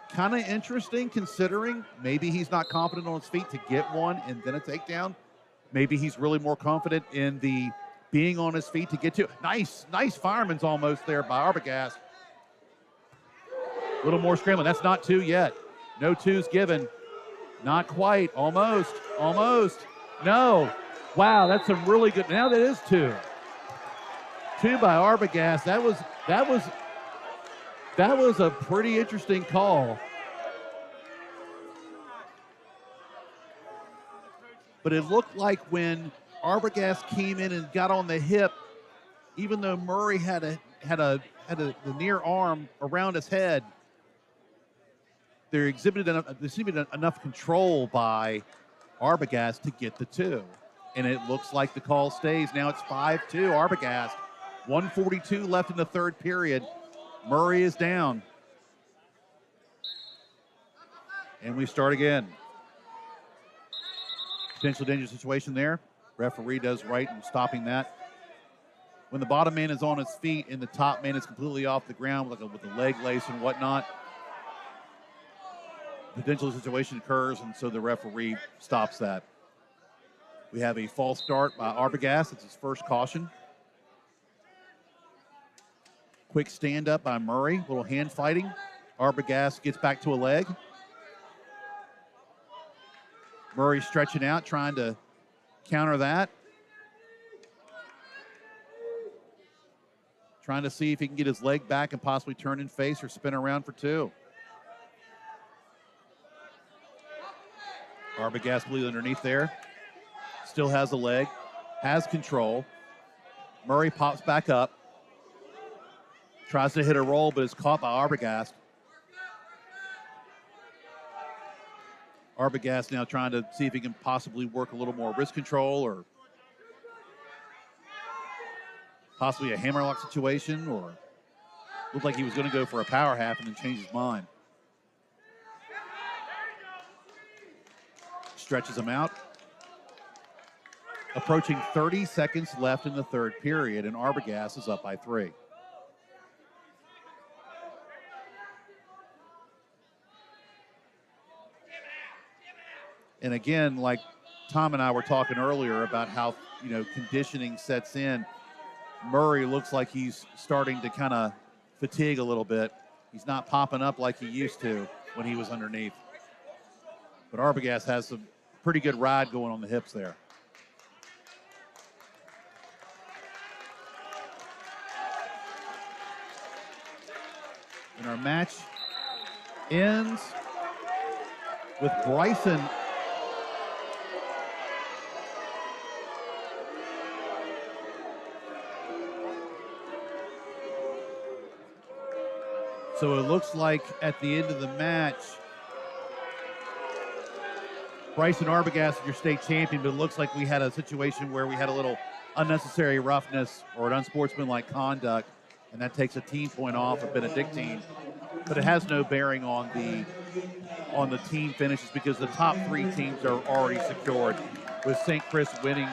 Kind of interesting considering maybe he's not confident on his feet to get one and then a takedown. Maybe he's really more confident in the being on his feet to get two. Nice fireman's almost there by Arbogast. A little more scrambling. That's not two yet. No twos given. Not quite. Almost. No. Wow, that's a really good. Now that is two. Two by Arbogast. That was a pretty interesting call. But it looked like when Arbogast came in and got on the hip, even though Murray had the near arm around his head, there exhibited enough control by Arbogast to get the two. And it looks like the call stays. Now it's 5-2 Arbogast. 1:42 left in the third period. Murray is down. And we start again. Potential dangerous situation there. Referee does right in stopping that. When the bottom man is on his feet and the top man is completely off the ground with the leg lace and whatnot, potential situation occurs, and so the referee stops that. We have a false start by Arbogast. It's his first caution. Quick stand up by Murray. Little hand fighting. Arbogast gets back to a leg. Murray stretching out, trying to counter that. Trying to see if he can get his leg back and possibly turn and face or spin around for two. Arbogast bleed underneath there. Still has a leg. Has control. Murray pops back up. Tries to hit a roll, but is caught by Arbogast. Arbogast now trying to see if he can possibly work a little more wrist control or possibly a hammerlock situation, or looked like he was going to go for a power half and then change his mind. Stretches him out. Approaching 30 seconds left in the third period, and Arbogast is up by 3. And again, like Tom and I were talking earlier about how, conditioning sets in. Murray looks like he's starting to kind of fatigue a little bit. He's not popping up like he used to when he was underneath. But Arbogast has some pretty good ride going on the hips there. And our match ends with Bryson so it looks like at the end of the match, Bryson Arbogast is your state champion, but it looks like we had a situation where we had a little unnecessary roughness or an unsportsmanlike conduct, and that takes a team point off of Benedictine. But it has no bearing on the team finishes because the top 3 teams are already secured. With St. Chris winning,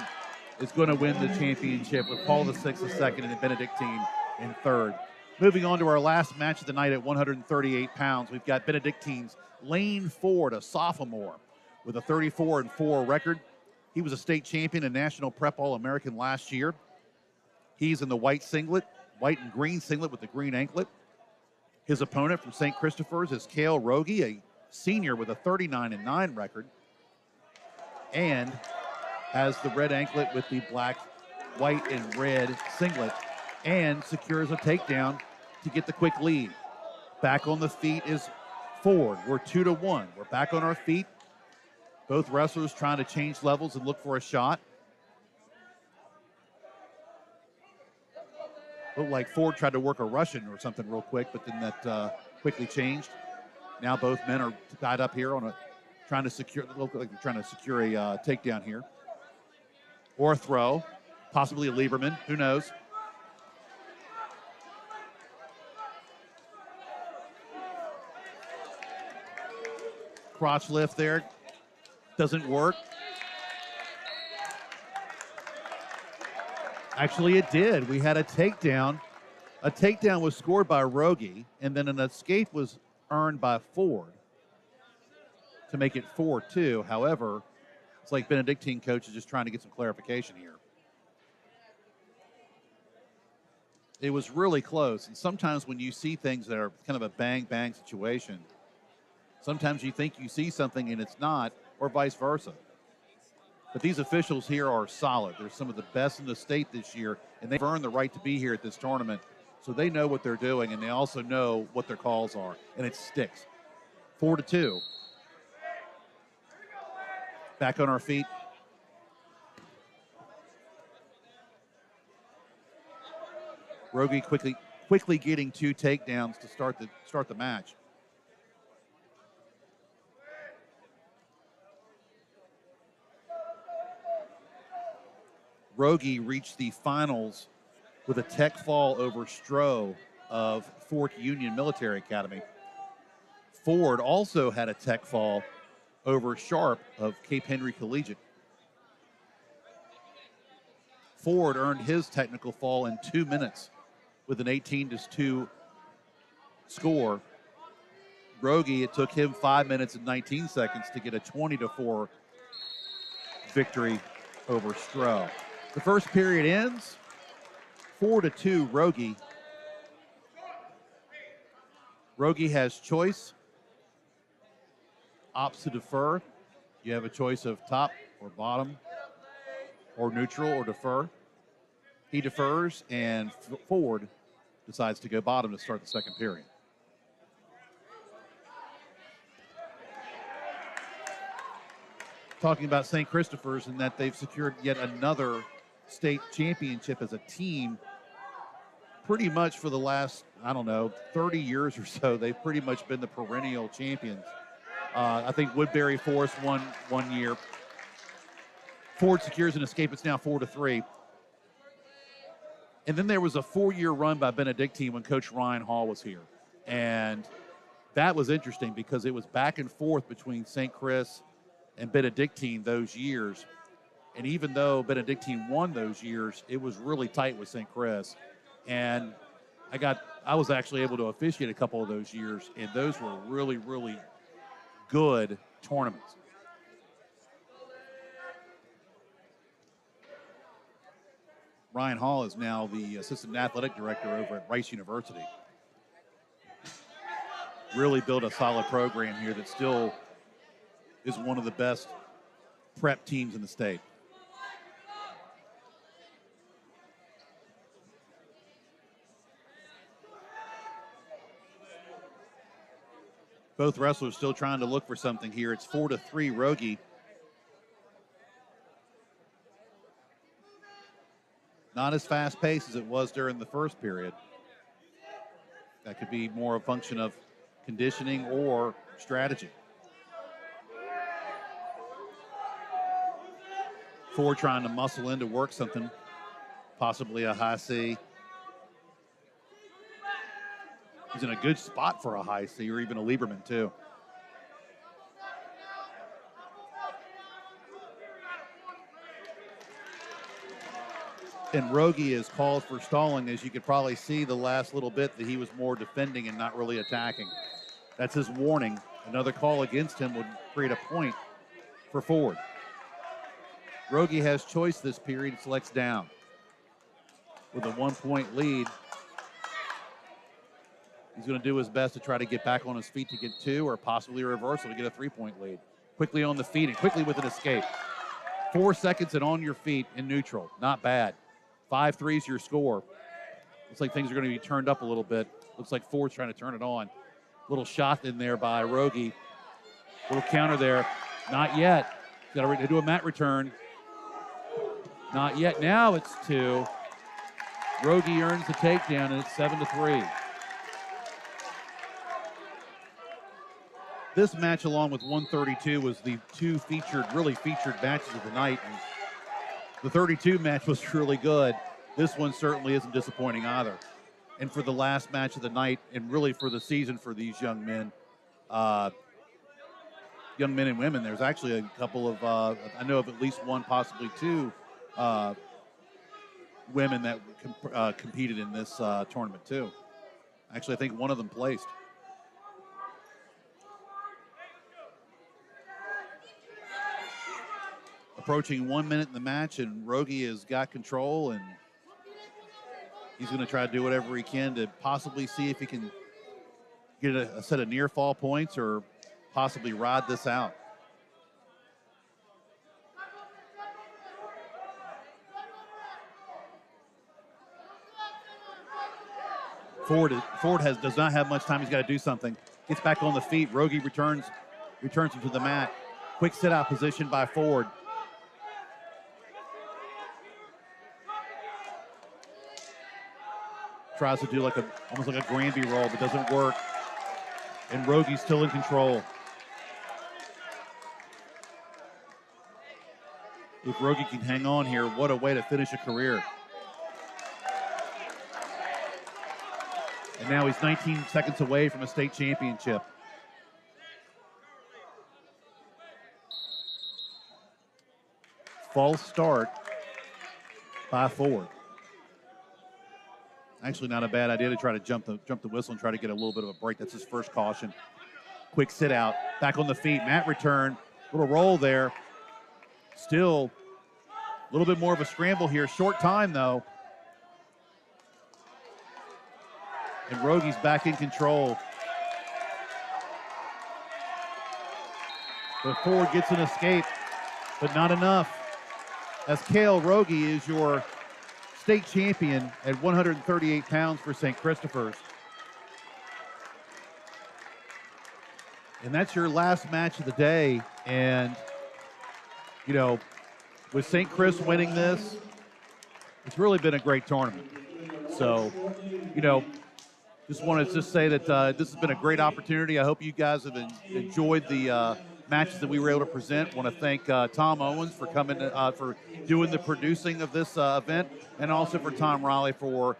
is going to win the championship with Paul VI in second and Benedictine in third. Moving on to our last match of the night at 138 pounds, we've got Benedictine's Lane Ford, a sophomore, with a 34-4 record. He was a state champion and National Prep All-American last year. He's in the white and green singlet with the green anklet. His opponent from St. Christopher's is Cale Rogie, a senior with a 39-9 record, and has the red anklet with the black, white, and red singlet, and secures a takedown to get the quick lead. Back on the feet is Ford. We're 2-1. We're back on our feet. Both wrestlers trying to change levels and look for a shot. Looked like Ford tried to work a Russian or something real quick, but then that quickly changed. Now both men are tied up here on trying to secure a takedown here. Or a throw, possibly a Lieberman, who knows. Crotch lift there, doesn't work. Actually, it did. We had a takedown. A takedown was scored by Rogie, and then an escape was earned by Ford to make it 4-2. However, it's like Benedictine coach is just trying to get some clarification here. It was really close, and sometimes when you see things that are kind of a bang-bang situation, sometimes you think you see something and it's not, or vice versa. But these officials here are solid. They're some of the best in the state this year, and they've earned the right to be here at this tournament. So they know what they're doing, and they also know what their calls are, and it sticks. 4-2. Back on our feet. Rogie quickly getting 2 takedowns to start the match. Rogie reached the finals with a tech fall over Stroh of Fork Union Military Academy. Ford also had a tech fall over Sharp of Cape Henry Collegiate. Ford earned his technical fall in 2 minutes with an 18-2 score. Rogie, it took him 5 minutes and 19 seconds to get a 20-4 victory over Stroh. The first period ends 4-2 Rogie. Rogie has choice, opts to defer. You have a choice of top or bottom or neutral or defer. He defers, and Ford decides to go bottom to start the second period. Talking about St. Christopher's and that they've secured yet another state championship as a team pretty much for the last, 30 years or so. They've pretty much been the perennial champions. I think Woodbury Forest won 1 year. Ford secures an escape. It's now 4-3. And then there was a 4-year run by Benedictine when Coach Ryan Hall was here. And that was interesting because it was back and forth between St. Chris and Benedictine those years. And even though Benedictine won those years, it was really tight with St. Chris. And I was actually able to officiate a couple of those years, and those were really, really good tournaments. Ryan Hall is now the assistant athletic director over at Rice University. Really built a solid program here that still is one of the best prep teams in the state. Both wrestlers still trying to look for something here. It's 4-3 Rogie. Not as fast paced as it was during the first period. That could be more a function of conditioning or strategy. Ford trying to muscle in to work something, possibly a high C. He's in a good spot for a high C or even a Lieberman too. And Rogie is called for stalling. As you could probably see the last little bit that he was more defending and not really attacking. That's his warning. Another call against him would create a point for Ford. Rogie has choice this period, selects down. With a 1-point lead, he's going to do his best to try to get back on his feet to get 2 or possibly a reversal to get a 3-point lead. Quickly on the feet and quickly with an escape. 4 seconds and on your feet in neutral. Not bad. 5-3 is your score. Looks like things are going to be turned up a little bit. Looks like Ford's trying to turn it on. Little shot in there by Rogie. Little counter there. Not yet. Got to do a mat return. Not yet. Now it's 2. Rogie earns the takedown, and it's 7-3. This match, along with 132, was the 2 really featured matches of the night. And the 32 match was really good. This one certainly isn't disappointing either. And for the last match of the night, and really for the season for these young men and women, there's actually a couple of, I know of at least one, possibly 2 women that competed in this tournament too. Actually, I think one of them placed. Approaching 1 minute in the match, and Rogie has got control, and he's going to try to do whatever he can to possibly see if he can get a set of near fall points or possibly ride this out. Ford does not have much time. He's got to do something. Gets back on the feet. Rogie returns him to the mat. Quick sit-out position by Ford. Tries to do almost like a Granby roll, but doesn't work. And Rogie's still in control. If Rogie can hang on here, what a way to finish a career. And now he's 19 seconds away from a state championship. False start by Ford. Actually, not a bad idea to try to jump the whistle and try to get a little bit of a break. That's his first caution. Quick sit out, back on the feet, mat return, little roll there. Still a little bit more of a scramble here. Short time though. And Rogie's back in control. But Ford gets an escape, but not enough. As Cale Rogie is your state champion at 138 pounds for St. Christopher's. And that's your last match of the day. And, you know, with St. Chris winning this, it's really been a great tournament. So, you know, just wanted to say that this has been a great opportunity. I hope you guys have enjoyed the matches that we were able to present. Want to thank Tom Owens for coming, for doing the producing of this event, and also for Tom Riley for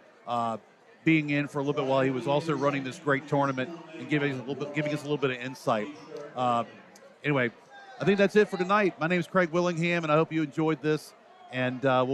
being in for a little bit while he was also running this great tournament and giving us a little bit of insight. Anyway, I think that's it for tonight. My name is Craig Willingham, and I hope you enjoyed this. And we'll